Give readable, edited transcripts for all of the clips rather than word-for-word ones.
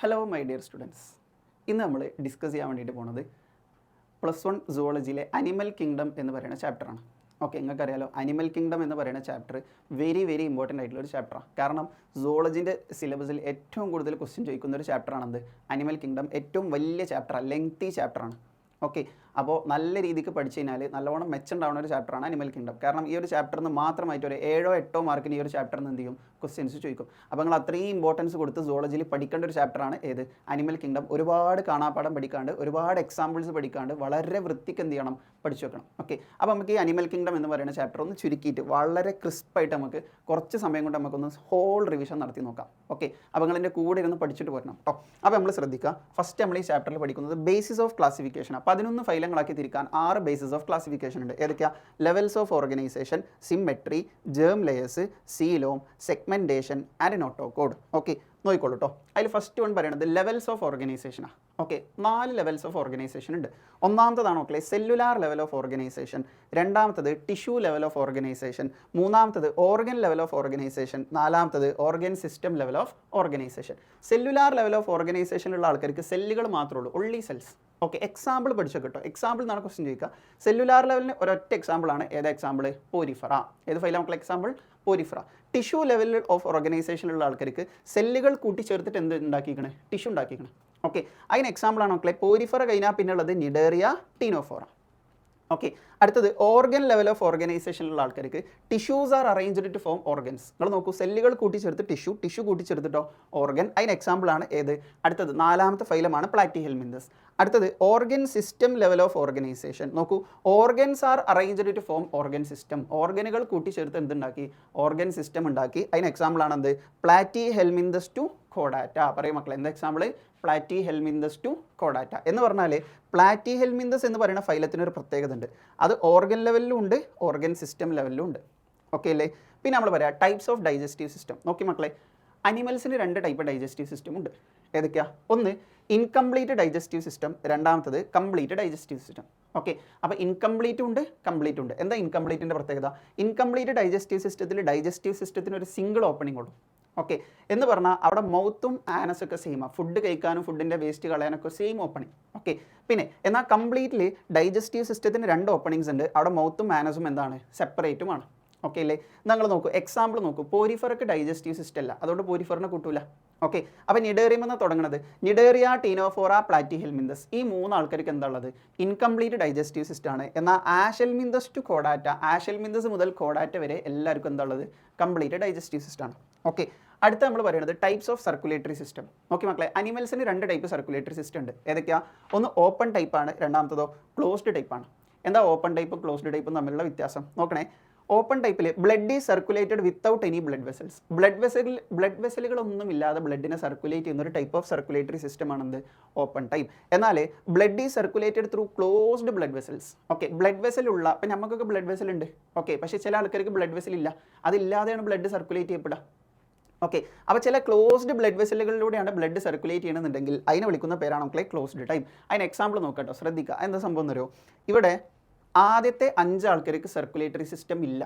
Hello my dear students, ഇന്ന് നമ്മൾ discuss ചെയ്യാൻ വേണ്ടിയിട്ട് പോകുന്നത് +1 സുവോളജിയിലെ അനിമൽ കിങ്ഡം എന്ന് പറയുന്ന ചാപ്റ്ററാണ്. ഓക്കെ, നിങ്ങൾക്കറിയാലോ അനിമൽ കിങ്ഡം എന്ന് പറയുന്ന ചാപ്റ്റർ വെരി ഇമ്പോർട്ടൻ്റ് ആയിട്ടുള്ള ഒരു ചാപ്റ്ററാണ്. കാരണം സുവോളജിൻ്റെ സിലബസിൽ ഏറ്റവും കൂടുതൽ ക്വസ്റ്റ്യൻ ചോദിക്കുന്ന ഒരു ചാപ്റ്ററാണത് അനിമൽ കിങ്ഡം. ഏറ്റവും വലിയ ചാപ്റ്ററാണ്, ലെങ്തി ചാപ്റ്ററാണ്. ഓക്കെ, അപ്പോൾ നല്ല രീതിക്ക് പഠിച്ചു കഴിഞ്ഞാൽ നല്ലവണ്ണം മെച്ചുണ്ടാവുന്ന ഒരു ചാപ്റ്ററാണ് അനിമൽ കിങ്ഡം. കാരണം ഈ ഒരു ചാപ്റ്ററിന് മാത്രമായിട്ട് ഒരു 7-8 മാർക്കിന് ഈ ഒരു ചാപ്റ്ററിന് എന്ത് ചെയ്യും, ക്വസ്റ്റ്യൻസ് ചോദിക്കും. അപ്പോൾ നിങ്ങൾ അത്രയും ഇമ്പോർട്ടൻസ് കൊടുത്ത് സുവോളജിയിൽ പഠിക്കേണ്ട ഒരു ചാപ്റ്ററാണ് ഏത്, അനിമൽ കിങ്ഡം. ഒരുപാട് കാണാപ്പാഠം പഠിക്കാണ്ട്, ഒരുപാട് എക്സാമ്പിൾസ് പഠിക്കാണ്ട് വളരെ വൃത്തിക്ക് എന്ത് ചെയ്യണം, പഠിച്ചു വെക്കണം. ഓക്കെ, അപ്പോൾ നമുക്ക് ഈ അനിമൽ കിങ്ഡം എന്ന് പറയുന്ന ചാപ്റ്റർ ഒന്ന് ചുരുക്കിയിട്ട് വളരെ ക്രിസ്പായിട്ട് നമുക്ക് കുറച്ച് സമയം കൊണ്ട് നമുക്കൊന്ന് ഹോൾ റിവിഷൻ നടത്തി നോക്കാം. ഓക്കെ, അപ്പോൾ നിങ്ങൾ എൻ്റെ കൂടെ ഇരുന്ന് പഠിച്ചിട്ട് പോരണം കേട്ടോ. അപ്പോൾ നമ്മൾ ശ്രദ്ധിക്കുക, ഫസ്റ്റ് നമ്മൾ ഈ ചാപ്റ്ററിൽ പഠിക്കുന്നത് ബേസിസ് ഓഫ് ക്ലാസിഫിക്കേഷൻ. 11 ഫൈലങ്ങളാക്കി തിരിക്കാൻ 6 ബേസിസ് ഓഫ് ക്ലാസിഫിക്കേഷൻ ഉണ്ട്. ഏതൊക്കെയാണ്? Levels of organization, symmetry, germ layers, coelom, segmentation and notochord. Okay, നോക്കിക്കോളൂ കേട്ടോ. അതിൽ ഫസ്റ്റ് വൺ പറയുന്നത് ലെവൽസ് ഓഫ് ഓർഗനൈസേഷനാണ്. ഓക്കെ, 4 ലെവൽസ് ഓഫ് ഓർഗനൈസേഷൻ ഉണ്ട്. ഒന്നാമത്തതാണ് okay cellular level of organization, രണ്ടാമത്തത് ടിഷ്യൂ ലെവൽ ഓഫ് ഓർഗനൈസേഷൻ, മൂന്നാമത്തത് ഓർഗൻ ലെവൽ ഓഫ് ഓർഗനൈസേഷൻ, നാലാമത്തത് organ system level of organization. Cellular level of ഓർഗനൈസേഷനുള്ള ആൾക്കാർക്ക് സെല്ലുകൾ മാത്രമേ ഉള്ളൂ, ഒൺലി സെൽസ്. ഓക്കെ, എക്സാമ്പിൾ പഠിച്ചു കേട്ടോ. എക്സാമ്പിൾ എന്നാണ് ക്വസ്റ്റ്യൻ ചോദിക്കുക. സെല്ലുലാർ ലെവലിന് ഒരൊറ്റ എക്സാമ്പിളാണ്. ഏത് എക്സാമ്പിൾ? പോരിഫറ. ഏത് ഫൈല മക്കളെ example? Porifera. Tissue level of ഓർഗനൈസേഷനുള്ള ആൾക്കാർക്ക് സെല്ലുകൾ കൂട്ടിച്ചേർത്തിട്ട് എന്ത് ഉണ്ടാക്കിയിരിക്കണേ, ടിഷ്യൂ ഉണ്ടാക്കിയിരിക്കണം. ഓക്കെ, അതിന് എക്സാമ്പിളാണ് മക്കളെ പോരിഫറ കഴിഞ്ഞാൽ പിന്നുള്ളത് നിഡേറിയ, ടീനോഫോറ. ഓക്കെ, അടുത്തത് ഓർഗൻ ലെവൽ ഓഫ് ഓർഗനൈസേഷനുള്ള ആൾക്കാർക്ക് tissues are arranged to form organs. നിങ്ങൾ നോക്കൂ, സെല്ലുകൾ കൂട്ടിച്ചേർത്ത് ടിഷ്യൂ കൂട്ടിച്ചേർത്തിട്ടോ ഓർഗൻ. അതിന് എക്സാമ്പിളാണ് ഏത്? അടുത്തത് 4ാമത്തെ ഫൈലമാണ് പ്ലാറ്റിഹെൽമിന്തസ്. അടുത്തത് organ system level of organization. നോക്കൂ, organs are arranged to form organ system. ഓർഗനുകൾ കൂട്ടിച്ചേർത്ത് എന്തുണ്ടാക്കി, ഓർഗൻ സിസ്റ്റം ഉണ്ടാക്കി. അതിന് എക്സാമ്പിളാണ് എന്ത്? പ്ലാറ്റിഹെൽമിന്തസ് ടു കോഡാറ്റ. പറയും മക്കളെ, എന്താ എക്സാമ്പിൾ? Platyhelminthes to കോഡാറ്റ. എന്ന് പറഞ്ഞാൽ പ്ലാറ്റിഹെൽമിന്തസ് എന്ന് പറയുന്ന ഫൈലത്തിനൊരു പ്രത്യേകത ഉണ്ട്. അത് ഓർഗൻ ലെവലിലും ഉണ്ട്, ഓർഗൻ സിസ്റ്റം ലെവലിലും ഉണ്ട്. ഓക്കെ അല്ലേ? പിന്നെ നമ്മൾ പറയാം ടൈപ്സ് ഓഫ് ഡൈജസ്റ്റീവ് സിസ്റ്റം. നോക്കി മക്കളെ, അനിമൽസിന് 2 ടൈപ്പ് ഡൈജസ്റ്റീവ് സിസ്റ്റം ഉണ്ട്. ഏതൊക്കെയാണ്? ഒന്ന് ഇൻകംപ്ലീറ്റ് ഡൈജസ്റ്റീവ് സിസ്റ്റം, രണ്ടാമത്തത് കംപ്ലീറ്റ് ഡൈജസ്റ്റീവ് സിസ്റ്റം. ഓക്കെ, അപ്പോൾ ഇൻകംപ്ലീറ്റും ഉണ്ട്, കംപ്ലീറ്റും ഉണ്ട്. എന്താ ഇൻകംപ്ലീറ്റിൻ്റെ പ്രത്യേകത? ഇൻകംപ്ലീറ്റ് ഡൈജസ്റ്റീവ് സിസ്റ്റത്തിന് ഒരു സിംഗിൾ ഓപ്പണിംഗ് ഉള്ളൂ. ഓക്കെ, എന്ന് പറഞ്ഞാൽ അവിടെ മൗത്തും ആനസൊക്കെ സെയിമാണ്. ഫുഡ് കഴിക്കാനും ഫുഡിൻ്റെ വേസ്റ്റ് കളയാനൊക്കെ സെയിം ഓപ്പണിംഗ്. ഓക്കെ, പിന്നെ എന്നാൽ കംപ്ലീറ്റ്ലി ഡൈജസ്റ്റീവ് സിസ്റ്റത്തിന് 2 ഓപ്പണിങ്സ് ഉണ്ട്. അവിടെ മൗത്തും ആനസും എന്താണ്, സെപ്പറേറ്റുമാണ്. ഓക്കെ അല്ലേ? നിങ്ങൾ നോക്കൂ, എക്സാമ്പിൾ നോക്കൂ. പോരിഫറക്ക് ഡൈജസ്റ്റീവ് സിസ്റ്റം അല്ല, അതുകൊണ്ട് പോരിഫറിനെ കൂട്ടൂല. ഓക്കെ, അപ്പോൾ നിഡേറിയം എന്ന് തുടങ്ങുന്നത് നിഡേറിയ, ടീനോഫോറ, പ്ലാറ്റിഹെൽമിന്തസ്. ഈ 3 ആൾക്കാർക്ക് എന്താ ഉള്ളത്? ഇൻകംപ്ലീറ്റ് ഡൈജസ്റ്റീവ് സിസ്റ്റം ആണ്. എന്നാൽ ആഷെൽമിന്തസ് ടു കോഡാറ്റ, ആഷെൽമിന്തസ് മുതൽ കോഡാറ്റ വരെ എല്ലാവർക്കും എന്താ ഉള്ളത്? കംപ്ലീറ്റ് ഡൈജസ്റ്റീവ് സിസ്റ്റം ആണ്. ഓക്കെ, അടുത്ത നമ്മൾ പറയുന്നത് types of circulatory system. Okay മക്കളെ, അനിമൽസിന് 2 ടൈപ്പ് സർക്കുലേറ്ററി സിസ്റ്റം ഉണ്ട്. ഏതൊക്കെയാണ്? ഒന്ന് ഓപ്പൺ ടൈപ്പാണ്, രണ്ടാമത്തതോ ക്ലോസ്ഡ് ടൈപ്പാണ്. എന്താ ഓപ്പൺ ടൈപ്പും ക്ലോസ്ഡ് ടൈപ്പും തമ്മിലുള്ള വ്യത്യാസം നോക്കണേ. ഓപ്പൺ ടൈപ്പിൽ blood is circulated without any blood vessels. Blood വെസലുകളൊന്നും ഇല്ലാതെ ബ്ലഡിനെ സർക്കുലേറ്റ് ചെയ്യുന്ന ഒരു ടൈപ്പ് ഓഫ് സർക്കുലേറ്ററി സിസ്റ്റം ആണെന്ത്? Open type. എന്നാൽ blood is circulated through closed blood vessels. Okay, blood vessel ഉള്ള, അപ്പം നമുക്കൊക്കെ ബ്ലഡ് വെസൽ ഉണ്ട്. ഓക്കെ, പക്ഷേ ചില ആൾക്കാർക്ക് ബ്ലഡ് വെസൽ ഇല്ല. അതില്ലാതെയാണ് ബ്ലഡ് സർക്കുലേറ്റ് ചെയ്യപ്പെടുക. ഓക്കെ, അപ്പോൾ ചില ക്ലോസ്ഡ് ബ്ലഡ് വെസലുകളിലൂടെയാണ് ബ്ലഡ് സർക്കുലേറ്റ് ചെയ്യണമെന്നുണ്ടെങ്കിൽ അതിനെ വിളിക്കുന്ന പേരാണ് മക്കളെ ക്ലോസ്ഡ് ടൈപ്പ്. അതിന് എക്സാമ്പിൾ നോക്കട്ടോ, ശ്രദ്ധിക്കുക. എന്താ സംഭവം എന്നറിയോ? ഇവിടെ ആദ്യത്തെ 5 ആൾക്കാർക്ക് സർക്കുലേറ്ററി സിസ്റ്റം ഇല്ല.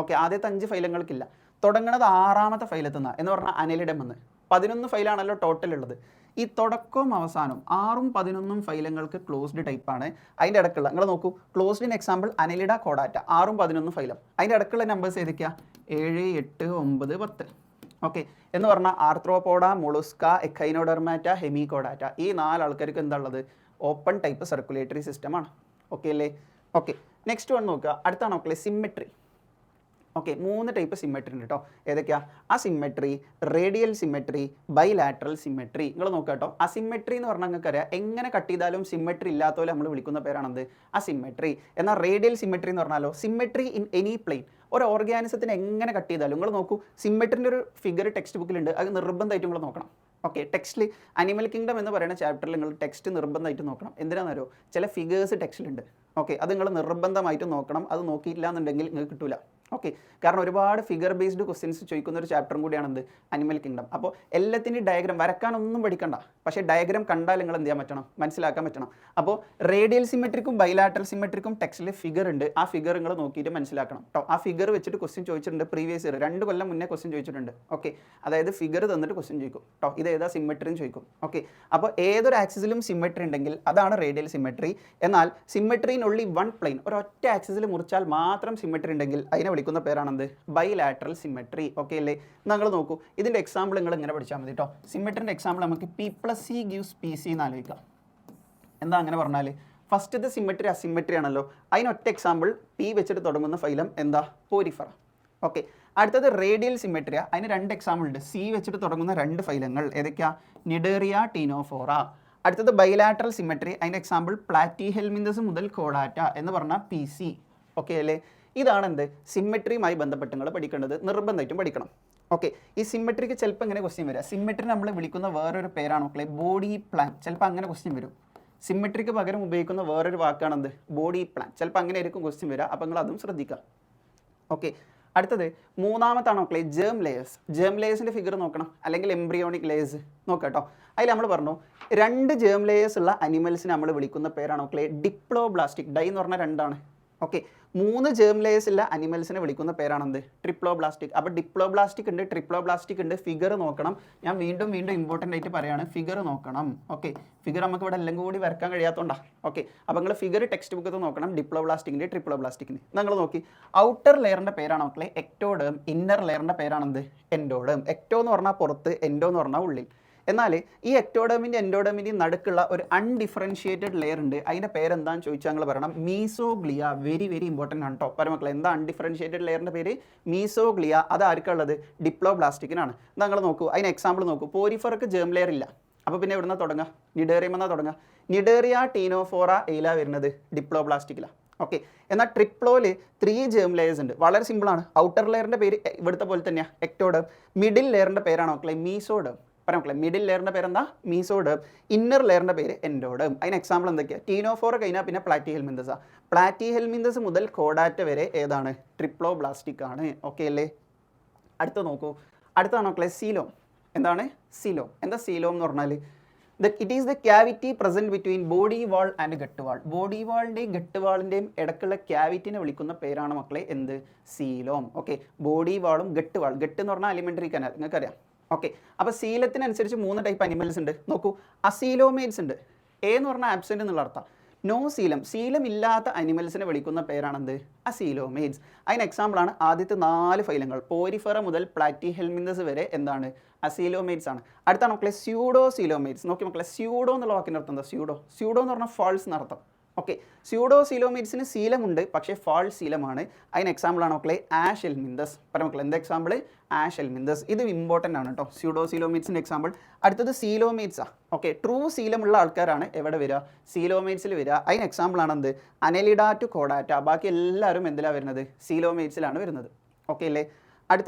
ഓക്കെ, ആദ്യത്തെ 5 ഫൈലങ്ങൾക്കില്ല. തുടങ്ങുന്നത് 6ാമത്തെ ഫൈലത്തിൽ നിന്നാണ്. എന്ന് പറഞ്ഞാൽ അനലിഡം എന്ന് 11 ഫൈലാണല്ലോ ടോട്ടൽ ഉള്ളത്. ഈ തുടക്കവും അവസാനവും 6ഉം 11ഉം ഫൈലങ്ങൾക്ക് ക്ലോസ്ഡ് ടൈപ്പാണ്. അതിൻ്റെ ഇടയ്ക്കുള്ള നിങ്ങൾ നോക്കൂ, ക്ലോസ്ഡിന് എക്സാമ്പിൾ അനലിഡ, കോഡാറ്റ. 6ഉം 11ഉം ഫൈലം. അതിൻ്റെ ഇടയ്ക്കുള്ള നമ്പേഴ്സ് ഏതൊക്കെയാണ്? 7, 8, 9, 10. ഓക്കെ, എന്ന് പറഞ്ഞാൽ ആർത്രോപോഡ, മൊളുസ്ക, എക്കൈനോഡെർമാറ്റ, ഹെമികോഡാറ്റ. ഈ 4 ആൾക്കാർക്ക് എന്താ ഉള്ളത്? ഓപ്പൺ ടൈപ്പ് സർക്കുലേറ്ററി സിസ്റ്റമാണ്. ഓക്കെ അല്ലേ? ഓക്കെ, നെക്സ്റ്റ് വൺ നോക്കുക. അടുത്താണ് മക്കളെ സിമ്മെട്രി. ഓക്കെ, 3 ടൈപ്പ് സിമ്മെട്രി ഉണ്ട് കേട്ടോ. ഏതൊക്കെയാണ്? അസിമ്മെട്രി, റേഡിയൽ സിമ്മെട്രി, ബൈലാറ്ററൽ സിമ്മെട്രി. നിങ്ങൾ നോക്കുക കേട്ടോ. അസിമ്മെട്രി എന്ന് പറഞ്ഞാൽ നിങ്ങൾക്ക് അറിയാം, എങ്ങനെ കട്ട് ചെയ്താലും സിമ്മെട്രി ഇല്ലാത്ത പോലെ നമ്മൾ വിളിക്കുന്ന പേരാണെന്ത്? അസിമ്മെട്രി. എന്നാൽ റേഡിയൽ സിമ്മെട്രി എന്ന് പറഞ്ഞാലോ സിമ്മെട്രി ഇൻ എനി പ്ലെയിൻ. ഒരു ഓർഗാനിസത്തിന് എങ്ങനെ കട്ട് ചെയ്താലും നിങ്ങൾ നോക്കൂ, സിമ്മെട്രിൻ്റെ ഒരു ഫിഗർ ടെക്സ്റ്റ് ബുക്കിലുണ്ട്. അത് നിർബന്ധമായിട്ട് നിങ്ങൾ നോക്കണം. ഓക്കെ, ടെക്സ്റ്റിൽ അനിമൽ കിങ്ഡം എന്ന് പറയുന്ന ചാപ്റ്ററിൽ നിങ്ങൾ ടെക്സ്റ്റ് നിർബന്ധമായിട്ട് നോക്കണം. എന്തിനാണെന്നറിയോ? ചില ഫിഗേഴ്സ് ടെക്സ്റ്റിലുണ്ട്. ഓക്കെ, അത് നിങ്ങൾ നിർബന്ധമായിട്ട് നോക്കണം. അത് നോക്കിയില്ല എന്നുണ്ടെങ്കിൽ നിങ്ങൾക്ക് കിട്ടില്ല. ഓക്കെ, കാരണം ഒരുപാട് ഫിഗർ ബേസ്ഡ് ക്വസ്റ്റ്യൻസ് ചോദിക്കുന്ന ഒരു ചാപ്റ്ററും കൂടിയാണ് എന്ത് അനിമൽ കിങ്ഡം. അപ്പോൾ എല്ലാത്തിൻ്റെയും ഡയഗ്രാം വരക്കാനൊന്നും പഠിക്കണ്ട, പക്ഷേ ഡയഗ്രാം കണ്ടാൽ നിങ്ങൾ എന്ത് ചെയ്യാൻ പറ്റണം, മനസ്സിലാക്കാൻ പറ്റണം. അപ്പോൾ റേഡിയൽ സിമെട്രിക്കും ബൈലാറ്ററൽ സിമെട്രിക്കും ടെക്സ്റ്റിൽ ഫിഗർ ഉണ്ട്, ആ ഫിഗർ നിങ്ങൾ നോക്കിയിട്ട് മനസ്സിലാക്കണം കേട്ടോ. ആ ഫിഗർ വെച്ചിട്ട് ക്വസ്റ്റ്യൻ ചോദിച്ചിട്ടുണ്ട് പ്രീവിയസ് ഇയർ 2 കൊല്ലം മുന്നേ ക്വസ്റ്റ്യൻ ചോദിച്ചിട്ടുണ്ട്. ഓക്കെ, അതായത് ഫിഗർ തന്നിട്ട് ക്വസ്റ്റ്യൻ ചോദിക്കും കേട്ടോ, ഇത് ഏതാ സിമെട്രി എന്ന് ചോദിക്കും. ഓക്കെ, അപ്പോൾ ഏതൊരു ആക്സിസിലും സിമെട്രി ഉണ്ടെങ്കിൽ അതാണ് റേഡിയൽ സിമെട്രി. എന്നാൽ സിമെട്രിനുള്ളിൽ വൺ പ്ലെയിൻ ഒരൊറ്റ ആക്സിസിൽ മുറിച്ചാൽ മാത്രം സിമെട്രി ഉണ്ടെങ്കിൽ അതിനെ വിളിക്കുന്ന പേരാണെന്ത് ബൈലാറ്ററൽ സിമെട്രി. ഓക്കെ അല്ലേ, നിങ്ങൾ നോക്കൂ, ഇതിൻ്റെ എക്സാമ്പിൾ നിങ്ങൾ ഇങ്ങനെ പഠിച്ചാൽ മതി കേട്ടോ. സിമെട്രിൻ്റെ എക്സാമ്പിൾ നമുക്ക് P+C gives PC എന്ന് ആലോചിക്കാം. എന്താ അങ്ങനെ പറഞ്ഞാൽ ഫസ്റ്റത്തെ സിമെട്രി അസിമെട്രി ആണല്ലോ, അതിനൊറ്റ എക്സാമ്പിൾ P വെച്ചിട്ട് തുടങ്ങുന്ന ഫൈലം എന്താ പോരിഫറ. ഓക്കെ, അടുത്തത് റേഡിയൽ സിമെട്രിയ, അതിന് 2 എക്സാമ്പിൾ ഉണ്ട്, C വെച്ചിട്ട് തുടങ്ങുന്ന 2 ഫൈലങ്ങൾ ഏതൊക്കെയാ, നിഡേറിയ ടീനോഫോറ. അടുത്തത് ബൈലാറ്ററൽ സിമെട്രി, അതിൻ്റെ എക്സാമ്പിൾ പ്ലാറ്റിഹെൽമിന്തസ് മുതൽ കോഡാറ്റ എന്ന് പറഞ്ഞാൽ PC. ഓക്കെ അല്ലേ, ഇതാണ് എന്ത് സിമെട്രിയുമായി ബന്ധപ്പെട്ട് നിങ്ങൾ പഠിക്കേണ്ടത്, നിർബന്ധമായിട്ടും പഠിക്കണം. ഓക്കെ, ഈ സിമെട്രിക്ക് ചിലപ്പോൾ ഇങ്ങനെ ക്വസ്റ്റ്യൻ വരിക, സിമെട്രി നമ്മൾ വിളിക്കുന്ന വേറൊരു പേരാണ് മക്കളെ ബോഡി പ്ലാൻ, ചിലപ്പോൾ അങ്ങനെ ക്വസ്റ്റ്യൻ വരും. സിമെട്രിക്ക് പകരം ഉപയോഗിക്കുന്ന വേറൊരു വാക്കാണെന്ത് ബോഡി പ്ലാൻ, ചിലപ്പോൾ അങ്ങനെ ആയിരിക്കും ക്വസ്റ്റ്യൻ വരിക, അപ്പോൾ നിങ്ങൾ അതും ശ്രദ്ധിക്കുക. ഓക്കെ, അടുത്തത് മൂന്നാമത്താണ് മക്കളെ ജേം ലെയേഴ്സ്. ജേം ലെയേഴ്സിൻ്റെ ഫിഗർ നോക്കണം, അല്ലെങ്കിൽ എംബ്രിയോണിക് ലെയേഴ്സ് നോക്കാം കേട്ടോ. അതിൽ നമ്മൾ പറഞ്ഞു 2 ജേം ലെയേഴ്സ് ഉള്ള അനിമൽസിനെ നമ്മൾ വിളിക്കുന്ന പേരാണ് മക്കളെ ഡിപ്ലോബ്ലാസ്റ്റിക്. ഡൈ എന്ന് പറഞ്ഞാൽ 2ആണ്. ഓക്കെ, 3 ജേം ലെയേഴ്സ് ഉള്ള അനിമൽസിനെ വിളിക്കുന്ന പേരാണെന്ത് ട്രിപ്ലോബ്ലാസ്റ്റിക്. അപ്പോൾ ഡിപ്ലോബ്ലാസ്റ്റിക് ഉണ്ട്, ട്രിപ്ലോബ്ലാസ്റ്റിക് ഉണ്ട്. ഫിഗർ നോക്കണം, ഞാൻ വീണ്ടും ഇമ്പോർട്ടൻ്റ് ആയിട്ട് പറയുകയാണ്, ഫിഗർ നോക്കണം. ഓക്കെ, ഫിഗർ നമുക്ക് ഇവിടെ എല്ലാം കൂടി വരക്കാൻ കഴിയാത്തതുകൊണ്ടാണ്. ഓക്കെ, അപ്പോൾ നിങ്ങൾ ഫിഗർ ടെക്സ്റ്റ് ബുക്കത്ത് നോക്കണം, ഡിപ്ലോബ്ലാസ്റ്റിക്കിൻ്റെ ട്രിപ്ലോബ്ലാസ്റ്റിക്കിൻ്റെ. നിങ്ങൾ നോക്കി, ഔട്ടർ ലെയറിൻ്റെ പേരാണ് മക്കളെ എക്ടോഡേം, ഇന്നർ ലെയറിൻ്റെ പേരാണെന്ത് എൻഡോഡേം. എക്ടോ എന്ന് പറഞ്ഞാൽ പുറത്ത്, എൻഡോ എന്ന് പറഞ്ഞാൽ ഉള്ളിൽ. എന്നാൽ ഈ എക്ടോഡേമിൻ്റെ എൻഡോഡേമിൻ്റെയും നടുക്കുള്ള ഒരു അൺഡിഫറൻഷിയേറ്റഡ് ലെയർ ഉണ്ട്, അതിൻ്റെ പേരെന്താണെന്ന് ചോദിച്ചാൽ ഞങ്ങൾ പറയണം മീസോഗ്ലിയ. വെരി ഇമ്പോർട്ടൻ്റ് ആണ് കേട്ടോ പരമക്കളെ. എന്താ അൺഡിഫറൻഷിയേറ്റഡ് ലെയറിൻ്റെ പേര് മീസോഗ്ലിയ. അത് ആർക്കുള്ളത് ഡിപ്ലോബ്ലാസ്റ്റിക്കിനാണ്. നിങ്ങൾ നോക്കൂ, അതിന് എക്സാമ്പിൾ നോക്കൂ, പോരിഫർക്ക് ജേം ലെയർ ഇല്ല, അപ്പോൾ പിന്നെ എവിടുന്ന തുടങ്ങുക, നിഡേറിയം എന്നാ തുടങ്ങുക. നിഡേറിയ ടീനോഫോറ എയില വരുന്നത് ഡിപ്ലോബ്ലാസ്റ്റിക്കിലാണ്. ഓക്കെ, എന്നാൽ ട്രിപ്ലോയിൽ 3 ജേം ലെയേഴ്സ് ഉണ്ട്, വളരെ സിമ്പിളാണ്. ഔട്ടർ ലെയറിൻ്റെ പേര് ഇവിടുത്തെ പോലെ തന്നെയാണ് എക്ടോഡേം. മിഡിൽ ലെയറിൻ്റെ പേരാണ് മക്കളെ മീസോഡേം. പറയാം, മിഡിൽ ലെയറിൻ്റെ പേരെന്താ മീസോഡേം, ഇന്നർ ലെയറിൻ്റെ പേര് എൻഡോഡേം. അതിന് എക്സാമ്പിൾ എന്തൊക്കെയാണ്, ടീനോഫോറ കഴിഞ്ഞാൽ പിന്നെ പ്ലാറ്റിഹെൽമിന്തസ. പ്ലാറ്റിഹെൽമിന്തസ് മുതൽ കോഡാറ്റ വരെ ഏതാണ് ട്രിപ്ലോബ്ലാസ്റ്റിക് ആണ്. ഓക്കെ അല്ലേ, അടുത്ത നോക്കൂ, അടുത്താണ് മക്കളെ സീലോം. എന്താണ് സീലോം? എന്താ സീലോം എന്ന് പറഞ്ഞാൽ it is the cavity present between body wall and gut wall. Body വാളിൻ്റെയും ഗട്ട് വാളിൻ്റെയും ഇടയ്ക്കുള്ള ക്യാവിറ്റിനെ വിളിക്കുന്ന പേരാണ് മക്കളെ എന്ത് സീലോം. ഓക്കെ, ബോഡി വാളും ഗട്ട് വാൾ, ഗട്ട് എന്ന് പറഞ്ഞാൽ അലിമെൻ്ററി കനാൽ, നിങ്ങൾക്കറിയാം. ഓക്കെ, അപ്പോൾ സീലത്തിനനുസരിച്ച് 3 ടൈപ്പ് അനിമൽസ് ഉണ്ട്. നോക്കൂ, അസീലോമേറ്റ്സ് ഉണ്ട്, എ എന്ന് പറഞ്ഞാൽ ആബ്സെൻ്റ് എന്നുള്ള അർത്ഥം. നോ സീലം, സീലം ഇല്ലാത്ത അനിമൽസിനെ വിളിക്കുന്ന പേരാണെന്ത് അസീലോമേറ്റ്സ്. അതിന് എക്സാമ്പിളാണ് ആദ്യത്തെ 4 ഫൈലങ്ങൾ, പോരിഫറ മുതൽ പ്ലാറ്റിഹെൽമിന്തസ് വരെ എന്താണ് അസീലോമേറ്റ്സ് ആണ്. അടുത്താണ് മക്കളെ സ്യൂഡോ സീലോമേറ്റ്സ്. നോക്കി മക്കളെ, സ്യൂഡോ എന്നുള്ള വാക്കിൻ്റെ അർത്ഥം എന്താ, സ്യൂഡോ എന്ന് പറഞ്ഞാൽ ഫാൾസ് എന്നർത്ഥം. ഓക്കെ, സ്യൂഡോ സീലോമേറ്റ്സിന് സീലമുണ്ട്, പക്ഷേ ഫാൾസ് സീലമാണ്. അതിന് എക്സാമ്പിളാണ് മക്കളെ ആഷ് എൽമിന്തസ്. പറയാം മക്കളെ, എന്താ എക്സാമ്പിൾ ആഷ് എൽമിന്തസ്. ഇത് ഇമ്പോർട്ടൻ്റ് ആണ് കേട്ടോ, സ്യൂഡോ സീലോമേറ്റ്സിൻ്റെ എക്സാമ്പിൾ. അടുത്തത് സീലോമേറ്റ്സാണ്. ഓക്കെ, ട്രൂ സീലമുള്ള ആൾക്കാരാണ് എവിടെ വരിക സീലോമേറ്റ്സിൽ വരിക. അതിന് എക്സാമ്പിളാണ് എന്ത് അനലിഡ ടു കോഡാറ്റ. ബാക്കി എല്ലാവരും എന്തിലാണ് വരുന്നത് സീലോമേറ്റ്സിലാണ് വരുന്നത്. ഓക്കെ അല്ലേ,